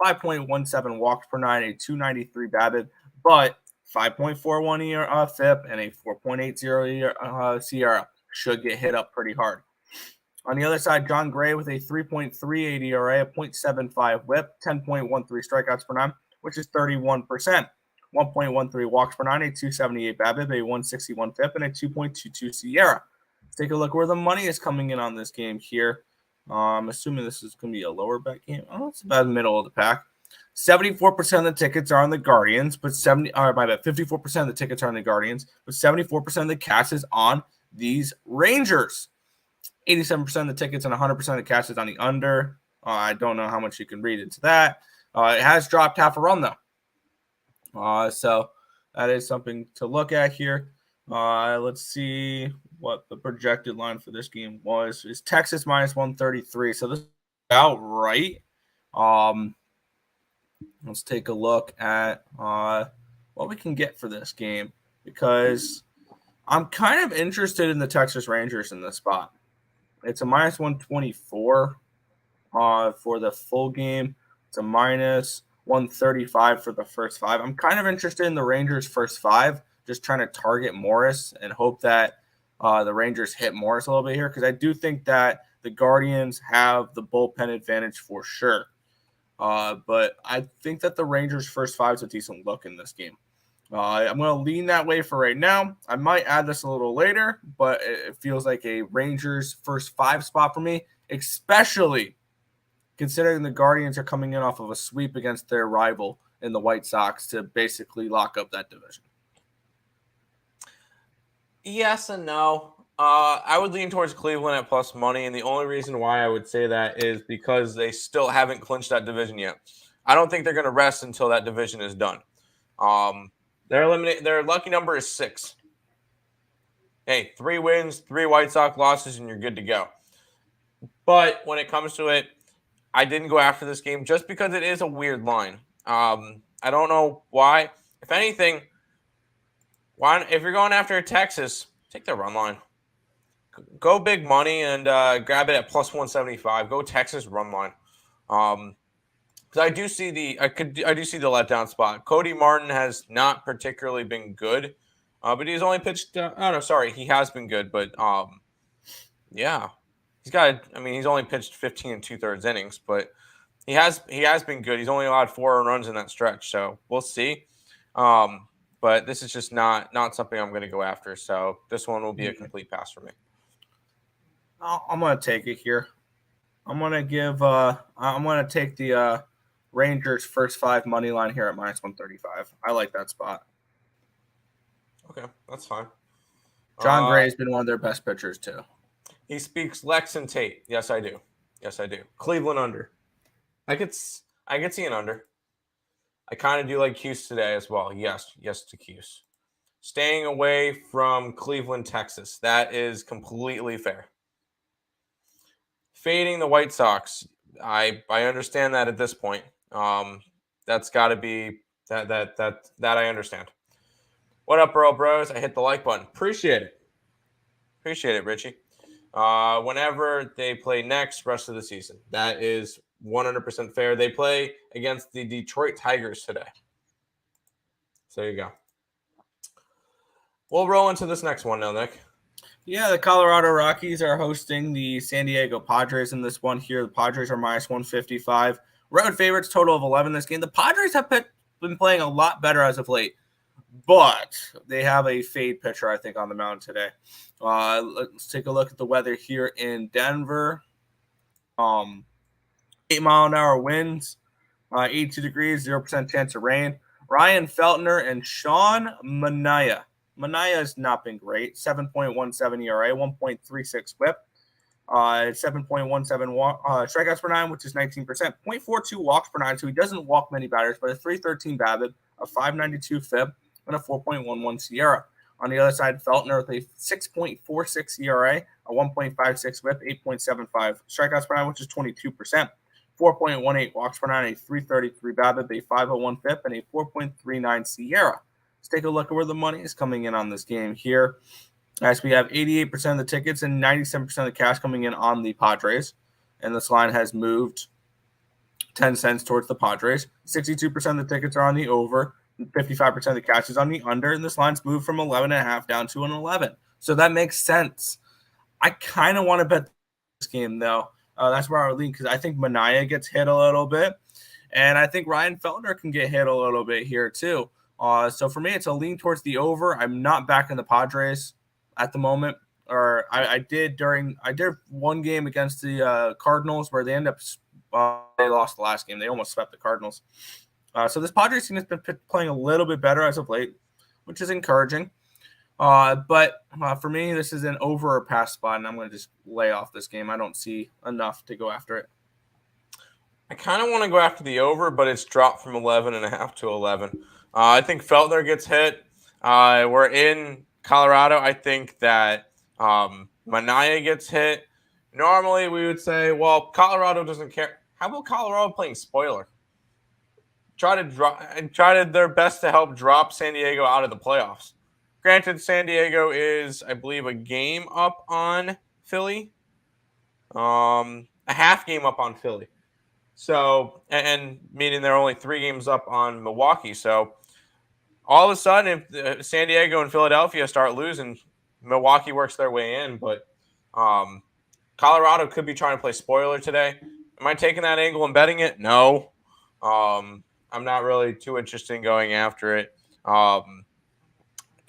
Speaker 1: 5.17 walks per 9, a 293 BABIP, but 5.41 FIP and a 4.80 Sierra. Should get hit up pretty hard. On the other side, John Gray with a 3.38 ERA, a 0.75 whip, 10.13 strikeouts per 9, which is 31%. 1.13 walks per 9, a 278 BABIP, a 161 FIP, and a 2.22 Sierra. Let's take a look where the money is coming in on this game here. I'm assuming this is going to be a lower bet game. Oh, it's about the middle of the pack. 74% of the tickets are on the Guardians, but 54% of the tickets are on the Guardians, but 74% of the cash is on these Rangers. 87% of the tickets and 100% of the cash is on the under. I don't know how much you can read into that. It has dropped half a run, though. So that is something to look at here. Let's see what the projected line for this game was. It's Texas minus 133. So this is about right. Let's take a look at what we can get for this game, because I'm kind of interested in the Texas Rangers in this spot. It's a minus 124 for the full game. It's a minus 135 for the first 5. I'm kind of interested in the Rangers' first 5, just trying to target Morris and hope that the Rangers hit Morris a little bit here, because I do think that the Guardians have the bullpen advantage for sure. But I think that the Rangers' first 5 is a decent look in this game. I'm going to lean that way for right now. I might add this a little later, but it feels like a Rangers' first 5 spot for me, especially considering the Guardians are coming in off of a sweep against their rival in the White Sox to basically lock up that division.
Speaker 2: Yes and no. I would lean towards Cleveland at plus money, and the only reason why I would say that is because they still haven't clinched that division yet. I don't think they're going to rest until that division is done. Their lucky number is 6. Hey, 3 wins, 3 White Sox losses, and you're good to go. But when it comes to it, I didn't go after this game just because it is a weird line. I don't know why. If anything, if you're going after Texas, take the run line. Go big money and grab it at plus 175. Go Texas run line. Because I do see the letdown spot. Cody Martin has not particularly been good, but he's only pitched. He has been good, but yeah, he's only pitched 15 and 2/3 innings, but he has been good. He's only allowed 4 runs in that stretch, so we'll see. But this is just not something I'm going to go after. So this one will be a complete pass for me.
Speaker 1: I'm going to take it here. I'm going to take the Rangers first 5 money line here at minus 135. I like that spot.
Speaker 2: Okay, that's fine.
Speaker 1: John Gray's been one of their best pitchers too.
Speaker 2: He speaks Lex and Tate. Yes, I do. Cleveland under. I could see an under. I kind of do like Cuse today as well. Yes to Cuse. Staying away from Cleveland, Texas. That is completely fair. Fading the White Sox. I understand that at this point. That's got to be that I understand. What up, Earle Bros? I hit the like button. Appreciate it, Richie. Whenever they play next, rest of the season. That is 100% fair. They play against the Detroit Tigers today. So there you go. We'll roll into this next one now, Nick.
Speaker 1: Yeah, the Colorado Rockies are hosting the San Diego Padres in this one here. The Padres are minus 155. Road favorites, total of 11 this game. The Padres have been playing a lot better as of late, but they have a fade pitcher, I think, on the mound today. Let's take a look at the weather here in Denver. 8-mile-an-hour winds, 82 degrees, 0% chance of rain. Ryan Feltner and Sean Manaea. Manaea has not been great. 7.17 ERA, 1.36 whip, 7.17 strikeouts per 9, which is 19%. 0.42 walks per 9, so he doesn't walk many batters, but a 3.13 BABIP, a 5.92 FIB, and a 4.11 SIERA. On the other side, Feltner with a 6.46 ERA, a 1.56 whip, 8.75 strikeouts per 9, which is 22%. 4.18 walks per 9, a 3.33 BABIP, a 5.01 FIP, and a 4.39 SIERA. Let's take a look at where the money is coming in on this game here. As we have 88% of the tickets and 97% of the cash coming in on the Padres. And this line has moved 10 cents towards the Padres. 62% of the tickets are on the over. 55% of the cash is on the under. And this line's moved from 11.5 down to an 11. So that makes sense. I kind of want to bet this game, though. That's where I would lean because I think Manaea gets hit a little bit. And I think Ryan Feltner can get hit a little bit here, too. So for me, it's a lean towards the over. I'm not backing the Padres at the moment. Or I did one game against the Cardinals where they end up they lost the last game. They almost swept the Cardinals. So this Padres team has been playing a little bit better as of late, which is encouraging. But for me, this is an over or pass spot, and I'm going to just lay off this game. I don't see enough to go after it.
Speaker 2: I kind of want to go after the over, but it's dropped from 11.5 to 11. I think Feltner gets hit. We're in Colorado. I think that Manaea gets hit. Normally, we would say, well, Colorado doesn't care. How about Colorado playing spoiler? Try their best to help drop San Diego out of the playoffs. Granted, San Diego is, I believe, a game up on Philly. A half game up on Philly. So, and meaning they're only 3 games up on Milwaukee. So, all of a sudden, if San Diego and Philadelphia start losing, Milwaukee works their way in. But Colorado could be trying to play spoiler today. Am I taking that angle and betting it? No. I'm not really too interested in going after it.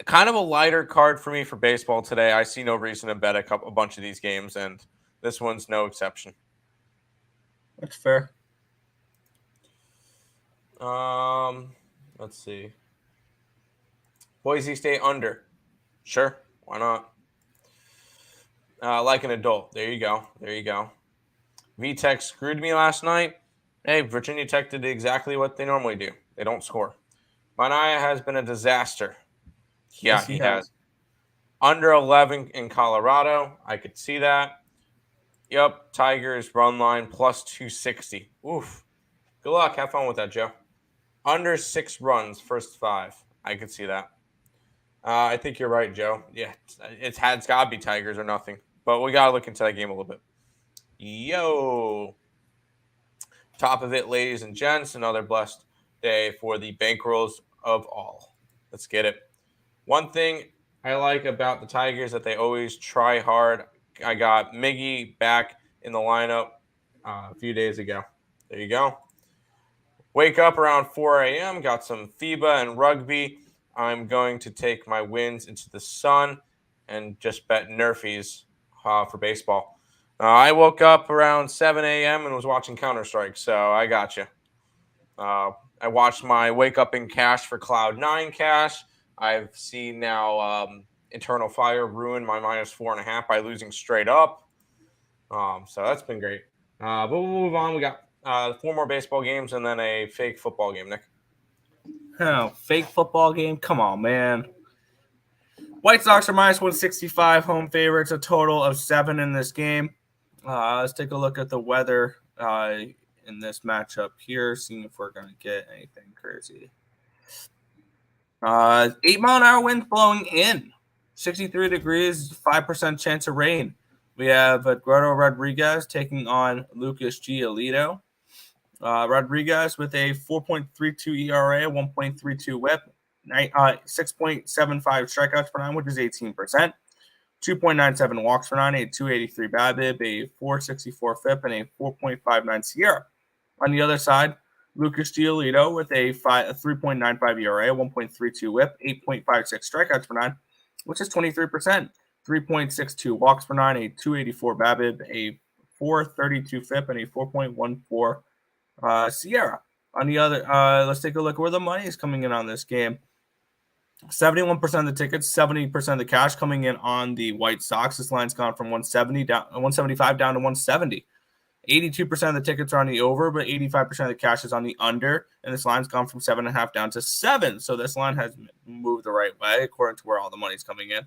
Speaker 2: Kind of a lighter card for me for baseball today. I see no reason to bet a bunch of these games, and this one's no exception.
Speaker 1: That's fair.
Speaker 2: Let's see. Boise State under. Sure, why not? like an adult. There you go. There you go. VTech screwed me last night. Hey, Virginia Tech did exactly what they normally do. They don't score. Mania has been a disaster. Yeah,
Speaker 1: Yes,
Speaker 2: he
Speaker 1: he
Speaker 2: has.
Speaker 1: has.
Speaker 2: Under 11 in Colorado. I could see that. Yep, Tigers run line plus 260. Oof. Good luck. Have fun with that, Joe. Under 6 runs, first 5. I could see that. I think you're right, Joe. Yeah, it's got to be Tigers or nothing. But we got to look into that game a little bit. Yo. Top of it, ladies and gents. Another blessed day for the bankrolls of all. Let's get it. One thing I like about the Tigers that they always try hard. I got Miggy back in the lineup a few days ago. There you go. Wake up around 4 a.m., got some FIBA and rugby. I'm going to take my wins into the sun and just bet Nerfies for baseball. I woke up around 7 a.m. and was watching Counter-Strike, so I got you. I watched my Wake Up in Cash for Cloud9 cash. I've seen now Eternal Fire ruin my -4.5 by losing straight up. So that's been great. But we'll move on. We got 4 more baseball games and then a fake football game, Nick.
Speaker 1: Oh, fake football game? Come on, man. White Sox are -165 home favorites, a total of 7 in this game. Let's take a look at the weather in this matchup here, seeing if we're going to get anything crazy. 8-mile-an-hour wind blowing in, 63 degrees, 5% chance of rain. We have Eduardo Rodriguez taking on Lucas Giolito. Rodriguez with a 4.32 ERA, 1.32 whip, 6.75 strikeouts per 9, which is 18%. 2.97 walks per 9, a 283 BABIP, a 464 FIP, and a 4.59 SIERA. On the other side, Lucas Giolito with a 3.95 ERA, 1.32 whip, 8.56 strikeouts per 9, which is 23%. 3.62 walks per 9, a 284 BABIP, a 432 FIP, and a 4.14 SIERA. On the other, let's take a look where the money is coming in on this game. 71% of the tickets, 70% of the cash coming in on the White Sox. This line's gone from 175 down to 170. 82% of the tickets are on the over, but 85% of the cash is on the under. And this line's gone from 7.5 down to 7. So this line has moved the right way according to where all the money's coming in.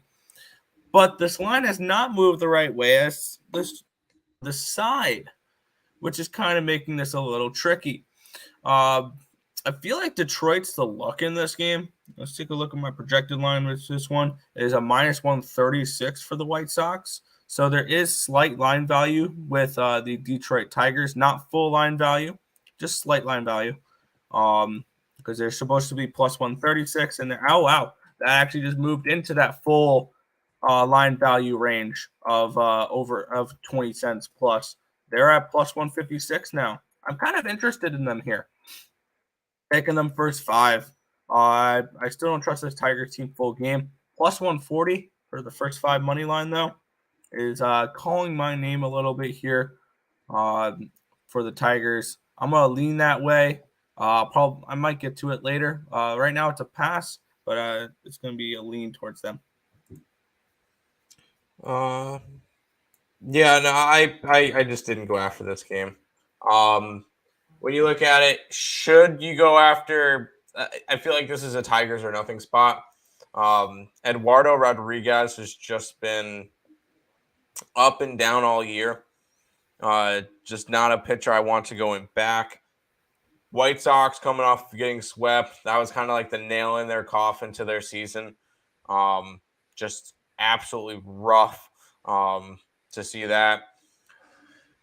Speaker 1: But this line has not moved the right way as the side, which is kind of making this a little tricky. I feel like Detroit's the luck in this game. Let's take a look at my projected line with this one. It is a -136 for the White Sox. So there is slight line value with the Detroit Tigers, not full line value, just slight line value. Because they're supposed to be +136, and they're that actually just moved into that full line value range of over 20 cents plus. They're at +156 now. I'm kind of interested in them here. Taking them first 5. I still don't trust this Tigers team full game. +140 for the first 5 money line, though, is calling my name a little bit here for the Tigers. I'm going to lean that way. I might get to it later. Right now it's a pass, but it's going to be a lean towards them.
Speaker 2: Yeah, no, I just didn't go after this game. When you look at it, should you go after? I feel like this is a Tigers or nothing spot. Eduardo Rodriguez has just been up and down all year. Just not a pitcher I want to go in back. White Sox coming off getting swept. That was kind of like the nail in their coffin to their season. Just absolutely rough to see that.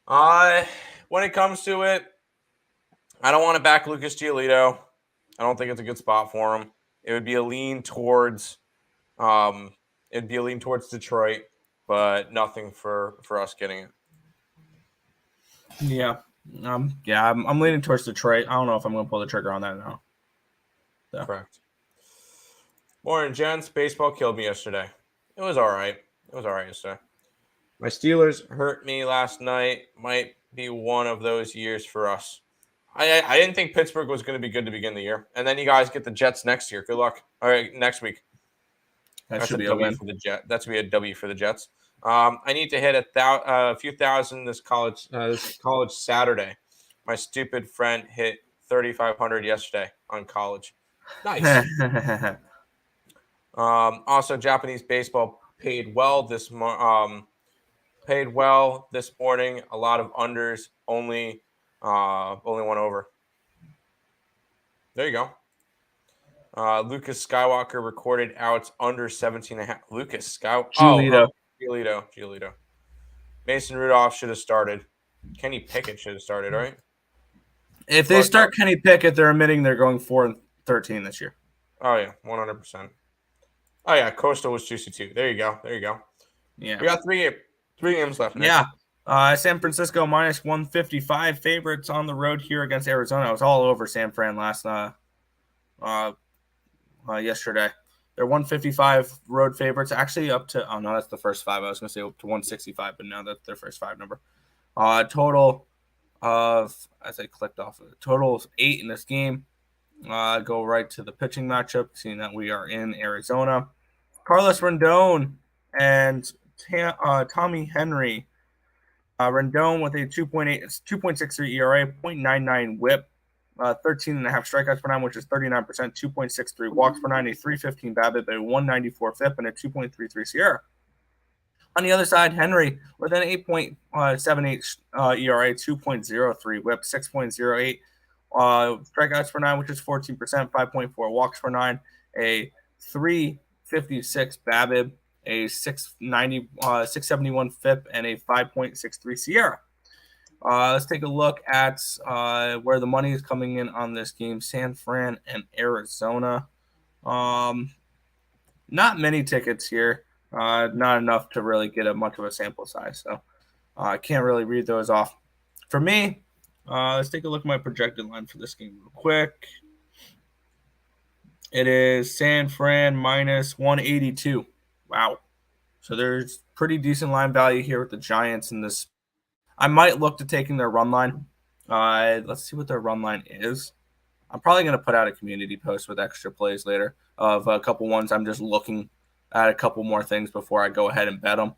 Speaker 2: When it comes to it, I don't want to back Lucas Giolito. I don't think it's a good spot for him. It would be a lean towards Detroit, but nothing for us getting it.
Speaker 1: Yeah. I'm leaning towards Detroit. I don't know if I'm going to pull the trigger on that now.
Speaker 2: So. Correct. Morning, gents. Baseball killed me yesterday. It was all right. Yesterday. My Steelers hurt me last night. Might be one of those years for us. I didn't think Pittsburgh was going to be good to begin the year. And then you guys get the Jets next year. Good luck. All right, next week.
Speaker 1: That should be a win
Speaker 2: for the Jets. That's going to be a W for the Jets. I need to hit a few thousand this college Saturday. My stupid friend hit 3,500 yesterday on college. Nice. Also, Japanese baseball paid well this morning. A lot of unders, only one over. There you go. Lucas Skywalker recorded outs under 17.5. Lucas Skywalker.
Speaker 1: Giolito.
Speaker 2: Giolito. Mason Rudolph should have started. Kenny Pickett should have started, right?
Speaker 1: If they start Kenny Pickett, they're admitting they're going 4-13 this year.
Speaker 2: Oh yeah, 100%. Oh yeah, Coastal was juicy too. There you go.
Speaker 1: Yeah,
Speaker 2: we got three games left. Nick.
Speaker 1: Yeah. San Francisco minus 155 favorites on the road here against Arizona. I was all over San Fran yesterday. They're 155 road favorites, actually up to, oh no, that's the first five. I was going to say up to 165, but now that's their first five number. Total of, as I clicked off of it, total of 8 in this game. Go right to the pitching matchup, seeing that we are in Arizona. Carlos Rendon and Tommy Henry. Rendon with a 2.63 ERA, 0.99 WHIP, 13.5 strikeouts per nine, which is 39%, 2.63 walks per nine, a 315 BABIP, a 194 FIP, and a 2.33 SIERA. On the other side, Henry with an 8.78 ERA, 2.03 WHIP, 6.08 strikeouts per nine, which is 14%, 5.4 walks per nine, a 356 BABIP, a 671 FIP, and a 5.63 SIERA. Let's take a look at where the money is coming in on this game. San Fran and Arizona. Not many tickets here. Not enough to really get much of a sample size. So I can't really read those off. For me, let's take a look at my projected line for this game real quick. It is San Fran minus 182. Wow. So there's pretty decent line value here with the Giants in this. I might look to taking their run line. Let's see what their run line is. I'm probably going to put out a community post with extra plays later of a couple ones. I'm just looking at a couple more things before I go ahead and bet them.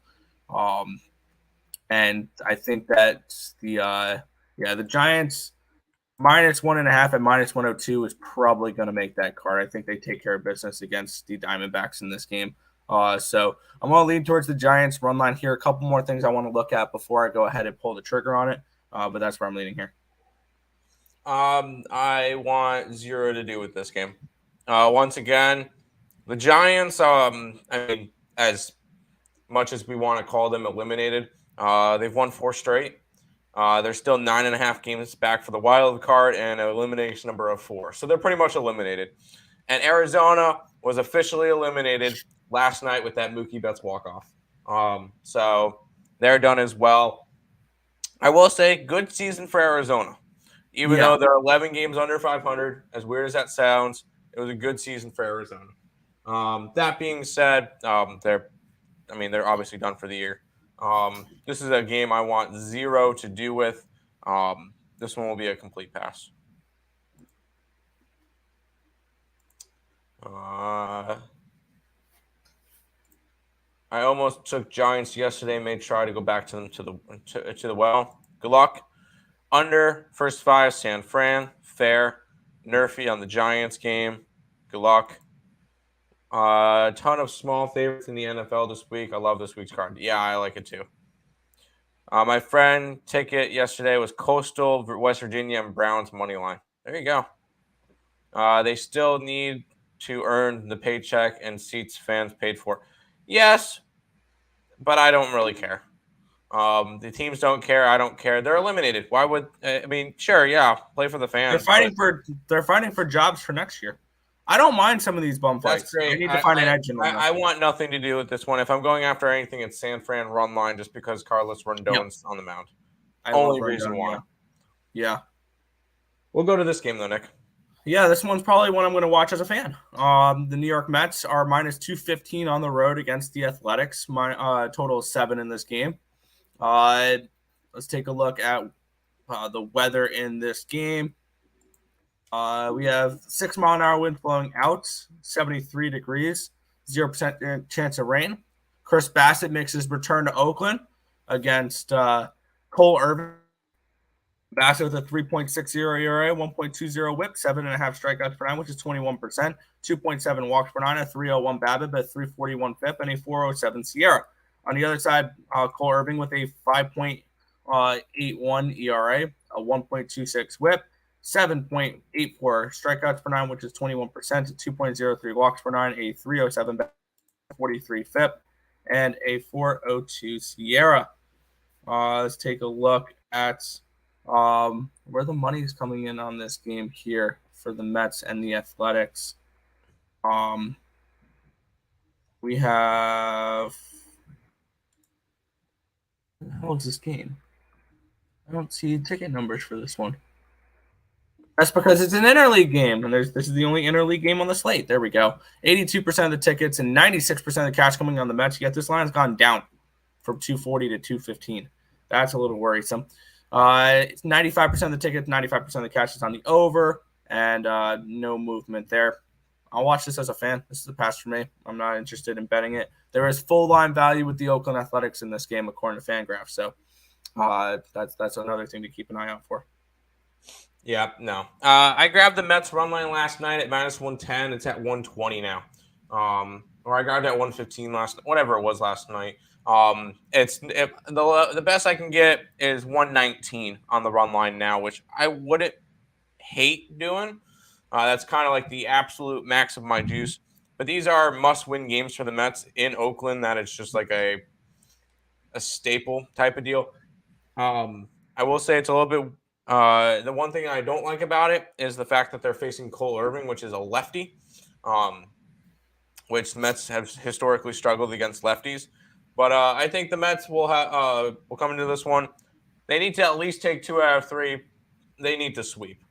Speaker 1: And I think that the Giants minus 1.5 and minus 102 is probably going to make that card. I think they take care of business against the Diamondbacks in this game. So I'm going to lean towards the Giants run line here. A couple more things I want to look at before I go ahead and pull the trigger on it. But that's where I'm leaning here.
Speaker 2: I want zero to do with this game. Once again, the Giants, as much as we want to call them eliminated, they've won 4 straight. They're still 9.5 games back for the wild card and an elimination number of 4. So they're pretty much eliminated. And Arizona was officially eliminated last night with that Mookie Betts walk-off. So they're done as well. I will say, good season for Arizona. Even though they're 11 games under 500, as weird as that sounds, it was a good season for Arizona. That being said, they're obviously done for the year. This is a game I want zero to do with. This one will be a complete pass. I almost took Giants yesterday. May try to go back to them to the well. Good luck. Under first 5, San Fran, fair. Nerfy on the Giants game. Good luck. A ton of small favorites in the NFL this week. I love this week's card. Yeah, I like it too. My friend ticket yesterday was Coastal, West Virginia, and Browns money line. There you go. They still need to earn the paycheck and seats fans paid for. Yes, but I don't really care. The teams don't care. I don't care. They're eliminated. Why would sure, yeah, play for the fans.
Speaker 1: They're fighting for jobs for next year. I don't mind some of these bum fights.
Speaker 2: That's great.
Speaker 1: They need to find an edge in them.
Speaker 2: I want nothing to do with this one. If I'm going after anything, it's San Fran run line just because Carlos Rendon's on the mound. Only reason why.
Speaker 1: Yeah.
Speaker 2: We'll go to this game though, Nick.
Speaker 1: Yeah, this one's probably one I'm going to watch as a fan. The New York Mets are minus 215 on the road against the Athletics. Total of 7 in this game. Let's take a look at the weather in this game. We have 6-mile-an-hour wind blowing out, 73 degrees, 0% chance of rain. Chris Bassett makes his return to Oakland against Cole Irvin. Bassett with a 3.60 ERA, 1.20 whip, 7.5 strikeouts per nine, which is 21%, 2.7 walks per nine, a 3.01 BABIP, a 3.41 FIP, and a 4.07 SIERA. On the other side, Cole Irvin with a 5.81 ERA, a 1.26 whip, 7.84 strikeouts per nine, which is 21%, 2.03 walks per nine, a 3.07 BABIP, 43 FIP, and a 4.02 SIERA. Let's take a look at where the money is coming in on this game here for the Mets and the Athletics. We have. How is this game? I don't see ticket numbers for this one. That's because it's an interleague game, and this is the only interleague game on the slate. There we go. 82% of the tickets and 96% of the cash coming on the Mets. Yet this line has gone down from 240 to 215. That's a little worrisome. It's 95% of the tickets, 95% of the cash is on the over, and no movement there. I'll watch this as a fan. This is a pass for me. I'm not interested in betting it. There is full line value with the Oakland Athletics in this game, according to FanGraphs. So that's another thing to keep an eye out for.
Speaker 2: Yeah, no. I grabbed the Mets run line last night at -110. It's at 120 now. Or I grabbed it at 115 whatever it was last night. The best I can get is 119 on the run line now, which I wouldn't hate doing. That's kind of like the absolute max of my juice. But these are must-win games for the Mets in Oakland. That it's just like a staple type of deal. I will say it's a little bit. The one thing I don't like about it is the fact that they're facing Cole Irvin, which is a lefty, which the Mets have historically struggled against lefties. But I think the Mets will come into this one. They need to at least take 2 out of 3. They need to sweep.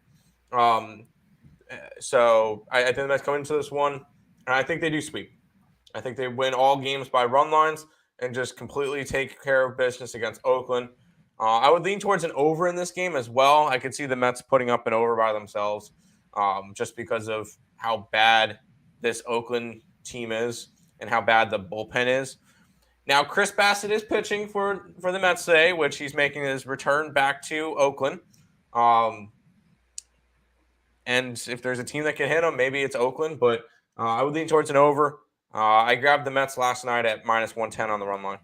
Speaker 2: So I think the Mets come into this one, and I think they do sweep. I think they win all games by run lines and just completely take care of business against Oakland. I would lean towards an over in this game as well. I could see the Mets putting up an over by themselves just because of how bad this Oakland team is and how bad the bullpen is. Now, Chris Bassett is pitching for the Mets today, which he's making his return back to Oakland. And if there's a team that can hit him, maybe it's Oakland, but I would lean towards an over. I grabbed the Mets last night at -110 on the run line.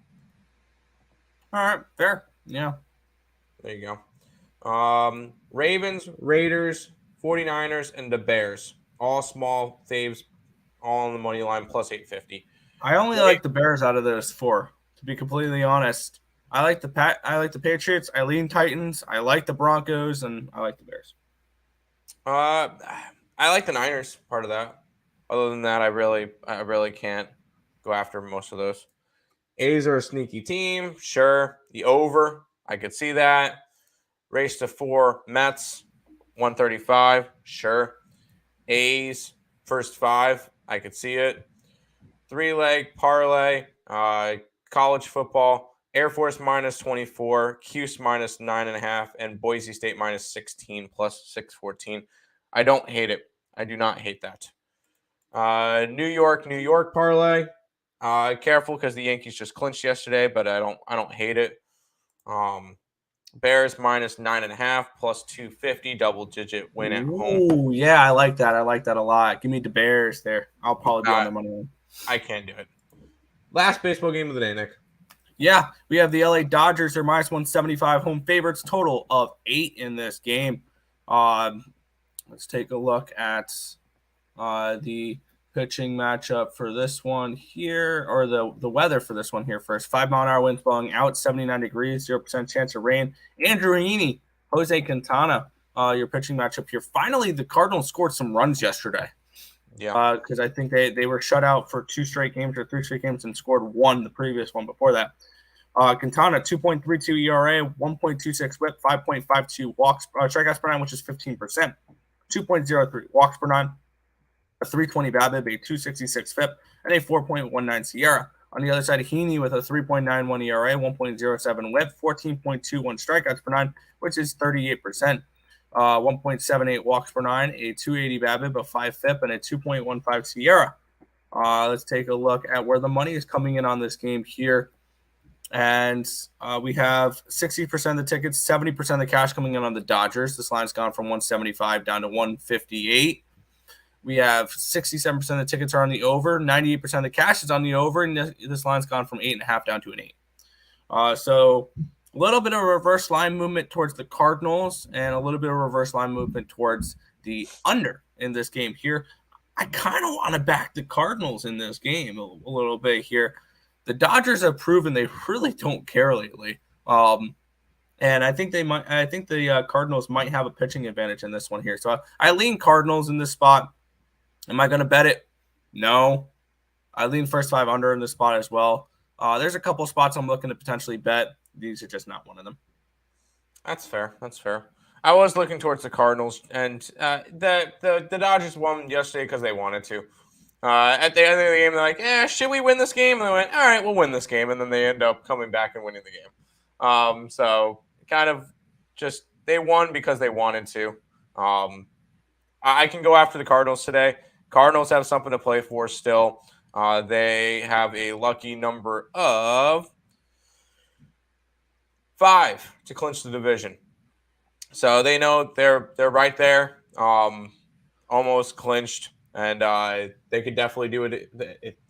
Speaker 1: All right, fair. Yeah.
Speaker 2: There you go. Ravens, Raiders, 49ers, and the Bears. All small faves, all on the money line, plus 850.
Speaker 1: I only like the Bears out of those 4, to be completely honest. I like the Patriots. I lean Titans. I like the Broncos, and I like the Bears.
Speaker 2: I like the Niners part of that. Other than that, I really can't go after most of those. A's are a sneaky team, sure. The over, I could see that. Race to 4, Mets, 135, sure. A's, first 5, I could see it. 3-leg parlay, college football, Air Force -24, Cuse -9.5, and Boise State -16 plus 614. I don't hate it. I do not hate that. New York parlay. Careful because the Yankees just clinched yesterday, but I don't hate it. Bears -9.5 plus 250, double-digit win at home.
Speaker 1: Ooh, yeah, I like that. I like that a lot. Give me the Bears there. I'll probably be on the money line.
Speaker 2: I can't do it. Last baseball game of the day, Nick.
Speaker 1: Yeah, we have the LA Dodgers. They're -175 home favorites, total of 8 in this game. Let's take a look at the pitching matchup for this one here, or the weather for this one here first. 5-mile-an-hour winds blowing out, 79 degrees, 0% chance of rain. Andrew Heaney, Jose Quintana, your pitching matchup here. Finally, the Cardinals scored some runs yesterday.
Speaker 2: Yeah.
Speaker 1: Because I think they were shut out for 2 straight games or 3 straight games and scored 1 the previous one before that. Quintana, 2.32 ERA, 1.26 whip, 5.52 walks, strikeouts per nine, which is 15%. 2.03 walks per nine, a 320 BABIP, a 266 FIP, and a 4.19 SIERA. On the other side, Heaney with a 3.91 ERA, 1.07 whip, 14.21 strikeouts per nine, which is 38%. 1.78 walks per nine, a 280 BABIP, a 5 FIP, and a 2.15 SIERA. Let's take a look at where the money is coming in on this game here. And we have 60% of the tickets, 70% of the cash coming in on the Dodgers. This line's gone from 175 down to 158. We have 67% of the tickets are on the over, 98% of the cash is on the over, and this line's gone from 8.5 down to an 8. So a little bit of reverse line movement towards the Cardinals and a little bit of reverse line movement towards the under in this game here. I kind of want to back the Cardinals in this game a little bit here. The Dodgers have proven they really don't care lately. And I think the Cardinals might have a pitching advantage in this one here. So I lean Cardinals in this spot. Am I going to bet it? No. I lean first 5 under in this spot as well. There's a couple spots I'm looking to potentially bet. These are just not one of them.
Speaker 2: That's fair. I was looking towards the Cardinals, and the Dodgers won yesterday because they wanted to. At the end of the game, they're like, should we win this game? And they went, all right, we'll win this game. And then they end up coming back and winning the game. So kind of just they won because they wanted to. I can go after the Cardinals today. Cardinals have something to play for still. They have a lucky number of 5 to clinch the division. So they know they're right there, almost clinched, and they could definitely do it.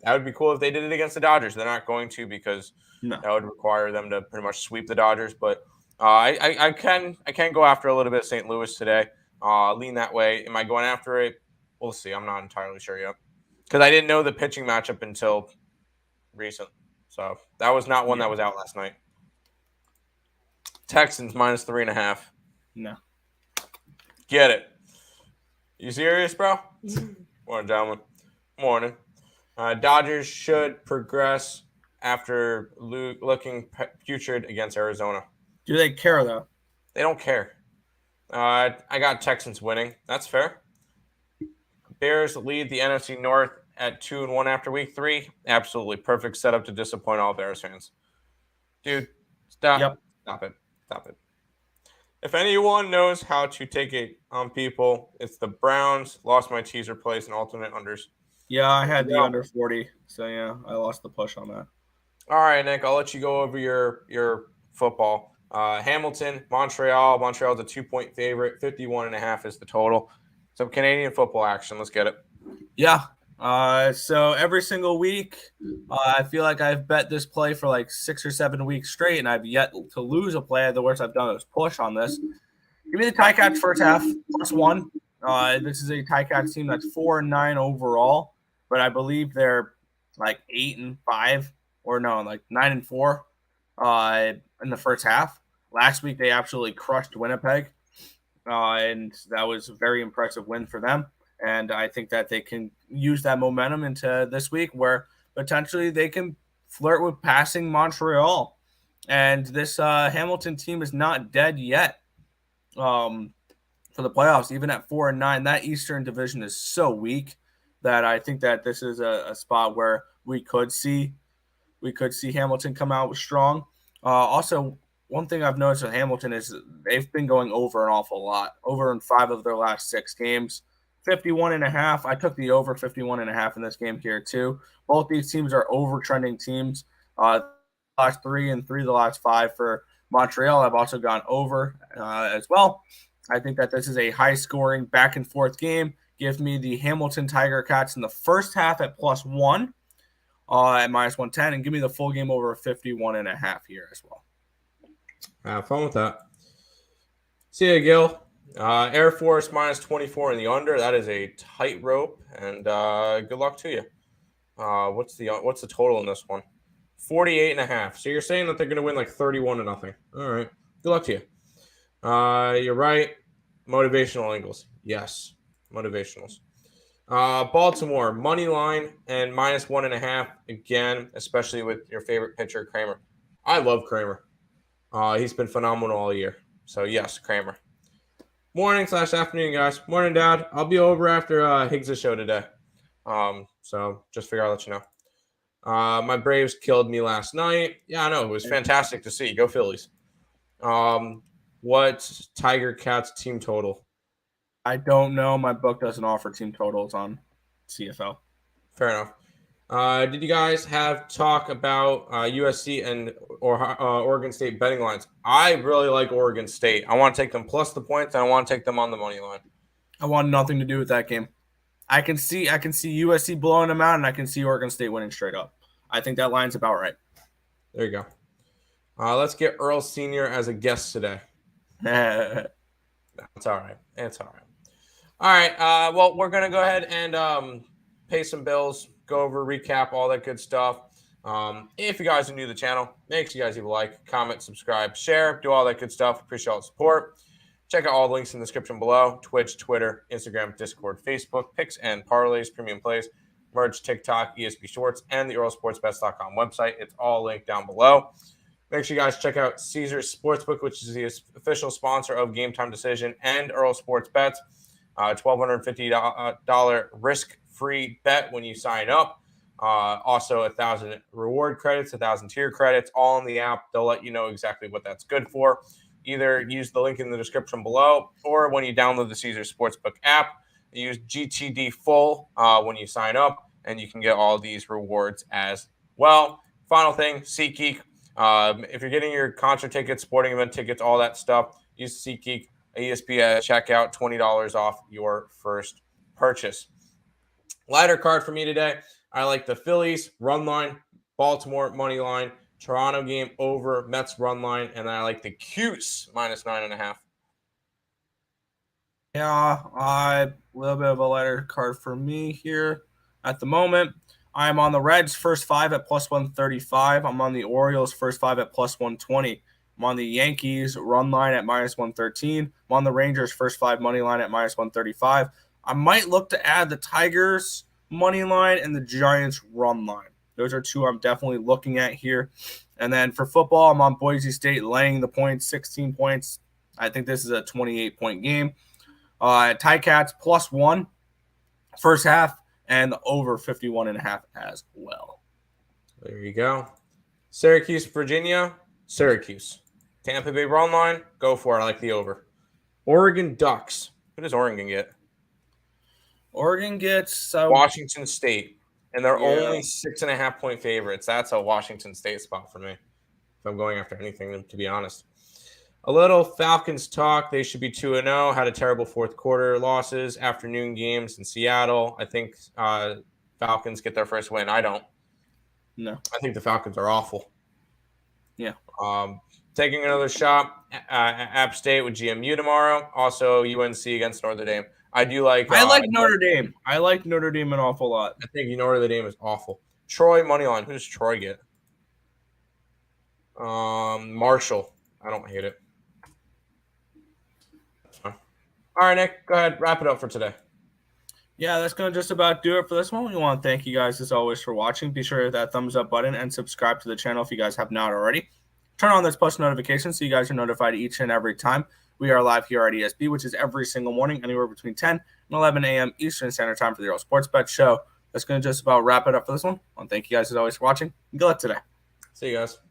Speaker 2: That would be cool if they did it against the Dodgers. They're not going to because that would require them to pretty much sweep the Dodgers. But I can go after a little bit of St. Louis today. Lean that way. Am I going after it? We'll see. I'm not entirely sure yet because I didn't know the pitching matchup until recent. So that was not one that was out last night. Texans minus 3.5.
Speaker 1: No.
Speaker 2: Get it. You serious, bro? Morning, gentlemen. Morning. Dodgers should progress after looking putrid against Arizona.
Speaker 1: Do they care, though?
Speaker 2: They don't care. I got Texans winning. That's fair. Bears lead the NFC North at 2-1 after week 3. Absolutely perfect setup to disappoint all Bears fans. Dude, stop.
Speaker 1: Yep.
Speaker 2: Stop it. If anyone knows how to take it on people, it's the Browns. Lost my teaser plays and alternate unders.
Speaker 1: Yeah, I had the under 40. So, yeah, I lost the push on that.
Speaker 2: All right, Nick, I'll let you go over your football. Hamilton, Montreal. Montreal's a 2-point favorite. 51.5 is the total. Some Canadian football action. Let's get it.
Speaker 1: Yeah. So every single week, I feel like I've bet this play for like 6 or 7 weeks straight, and I've yet to lose a play. The worst I've done is push on this. Give me the Ticats first half, +1. This is a Ticats team that's 4-9 overall, but I believe they're like 8-5, or no, like 9-4 in the first half. Last week, they absolutely crushed Winnipeg, and that was a very impressive win for them. And I think that they can use that momentum into this week where potentially they can flirt with passing Montreal. And this Hamilton team is not dead yet for the playoffs, even at 4-9. That Eastern division is so weak that I think that this is a spot where we could see Hamilton come out strong. Also, one thing I've noticed with Hamilton is they've been going over an awful lot, over in 5 of their last 6 games. 51.5. I took the over 51.5 in this game here too. Both these teams are over-trending teams. Last 3 and 3 of the last 5 for Montreal. I've also gone over as well. I think that this is a high-scoring back-and-forth game. Give me the Hamilton Tiger Cats in the first half at +1 at -110, and give me the full game over 51.5 here as well.
Speaker 2: Have fun with that. See ya, Gil. Air Force -24 in the under. That is a tightrope, and good luck to you. What's the total in this one? 48.5. So you're saying that they're going to win like 31-0. All right. Good luck to you. You're right. Motivational angles. Yes. Motivationals. Baltimore, money line and -1.5 again, especially with your favorite pitcher, Kramer. I love Kramer. He's been phenomenal all year. So, yes, Kramer. Morning/afternoon, guys. Morning, Dad. I'll be over after Higgs' show today. So just figure I'll let you know. My Braves killed me last night. Yeah, I know. It was fantastic to see. Go Phillies. What Tiger Cats team total?
Speaker 1: I don't know. My book doesn't offer team totals on CFL.
Speaker 2: Fair enough. Did you guys have talk about USC and Oregon State betting lines? I really like Oregon State. I want to take them plus the points, and I want to take them on the money line.
Speaker 1: I want nothing to do with that game. I can see USC blowing them out, and I can see Oregon State winning straight up. I think that line's about right.
Speaker 2: There you go. Let's get Earle Sr. as a guest today. It's all right. It's all right. All right. Well, we're going to go ahead and pay some bills, go over, recap, all that good stuff. If you guys are new to the channel, make sure you guys leave a like, comment, subscribe, share, do all that good stuff. Appreciate all the support. Check out all the links in the description below. Twitch, Twitter, Instagram, Discord, Facebook, Picks and Parleys, Premium Plays, Merge, TikTok, ESP Shorts, and the EarlSportsBets.com website. It's all linked down below. Make sure you guys check out Caesars Sportsbook, which is the official sponsor of Game Time Decision and Earle Sports Bets. $1,250 risk-free bet when you sign up. Also, 1,000 reward credits, 1,000 tier credits, all in the app. They'll let you know exactly what that's good for. Either use the link in the description below, or when you download the Caesars Sportsbook app, use GTD Full when you sign up, and you can get all these rewards as well. Final thing, SeatGeek. If you're getting your concert tickets, sporting event tickets, all that stuff, use SeatGeek. ESPN checkout, $20 off your first purchase. Lighter card for me today. I like the Phillies run line, Baltimore money line, Toronto game over, Mets run line, and I like the Cuse minus 9.5.
Speaker 1: Yeah, a little bit of a lighter card for me here at the moment. I'm on the Reds first 5 at plus 135. I'm on the Orioles first 5 at plus 120. I'm on the Yankees run line at minus 113. I'm on the Rangers first 5 money line at minus 135. I might look to add the Tigers money line and the Giants run line. Those are two I'm definitely looking at here. And then for football, I'm on Boise State laying the points, 16 points. I think this is a 28-point game. Ticats plus 1 first half and the over 51.5 as well.
Speaker 2: There you go. Syracuse, Virginia, Syracuse. Tampa Bay run line, go for it. I like the over. Oregon Ducks. Who does Oregon get?
Speaker 1: Oregon gets
Speaker 2: Washington State, and they're only 6.5-point favorites. That's a Washington State spot for me, if I'm going after anything, to be honest. A little Falcons talk. They should be 2-0. Had a terrible fourth quarter losses, afternoon games in Seattle. I think Falcons get their first win. I don't.
Speaker 1: No.
Speaker 2: I think the Falcons are awful.
Speaker 1: Yeah.
Speaker 2: Taking another shot at App State with GMU tomorrow. Also, UNC against Notre Dame. I like
Speaker 1: Notre Dame. I like Notre Dame an awful lot.
Speaker 2: I think Notre Dame is awful. Troy money line. Who does Troy get? Marshall. I don't hate it. All right, Nick. Go ahead. Wrap it up for today.
Speaker 1: Yeah, that's going to just about do it for this one. We want to thank you guys, as always, for watching. Be sure to hit that thumbs up button and subscribe to the channel if you guys have not already. Turn on those post notifications so you guys are notified each and every time we are live here at ESB, which is every single morning, anywhere between 10 and 11 a.m. Eastern Standard Time for the Earle Sports Bet Show. That's going to just about wrap it up for this one. I want to thank you guys, as always, for watching. Good luck today.
Speaker 2: See you guys.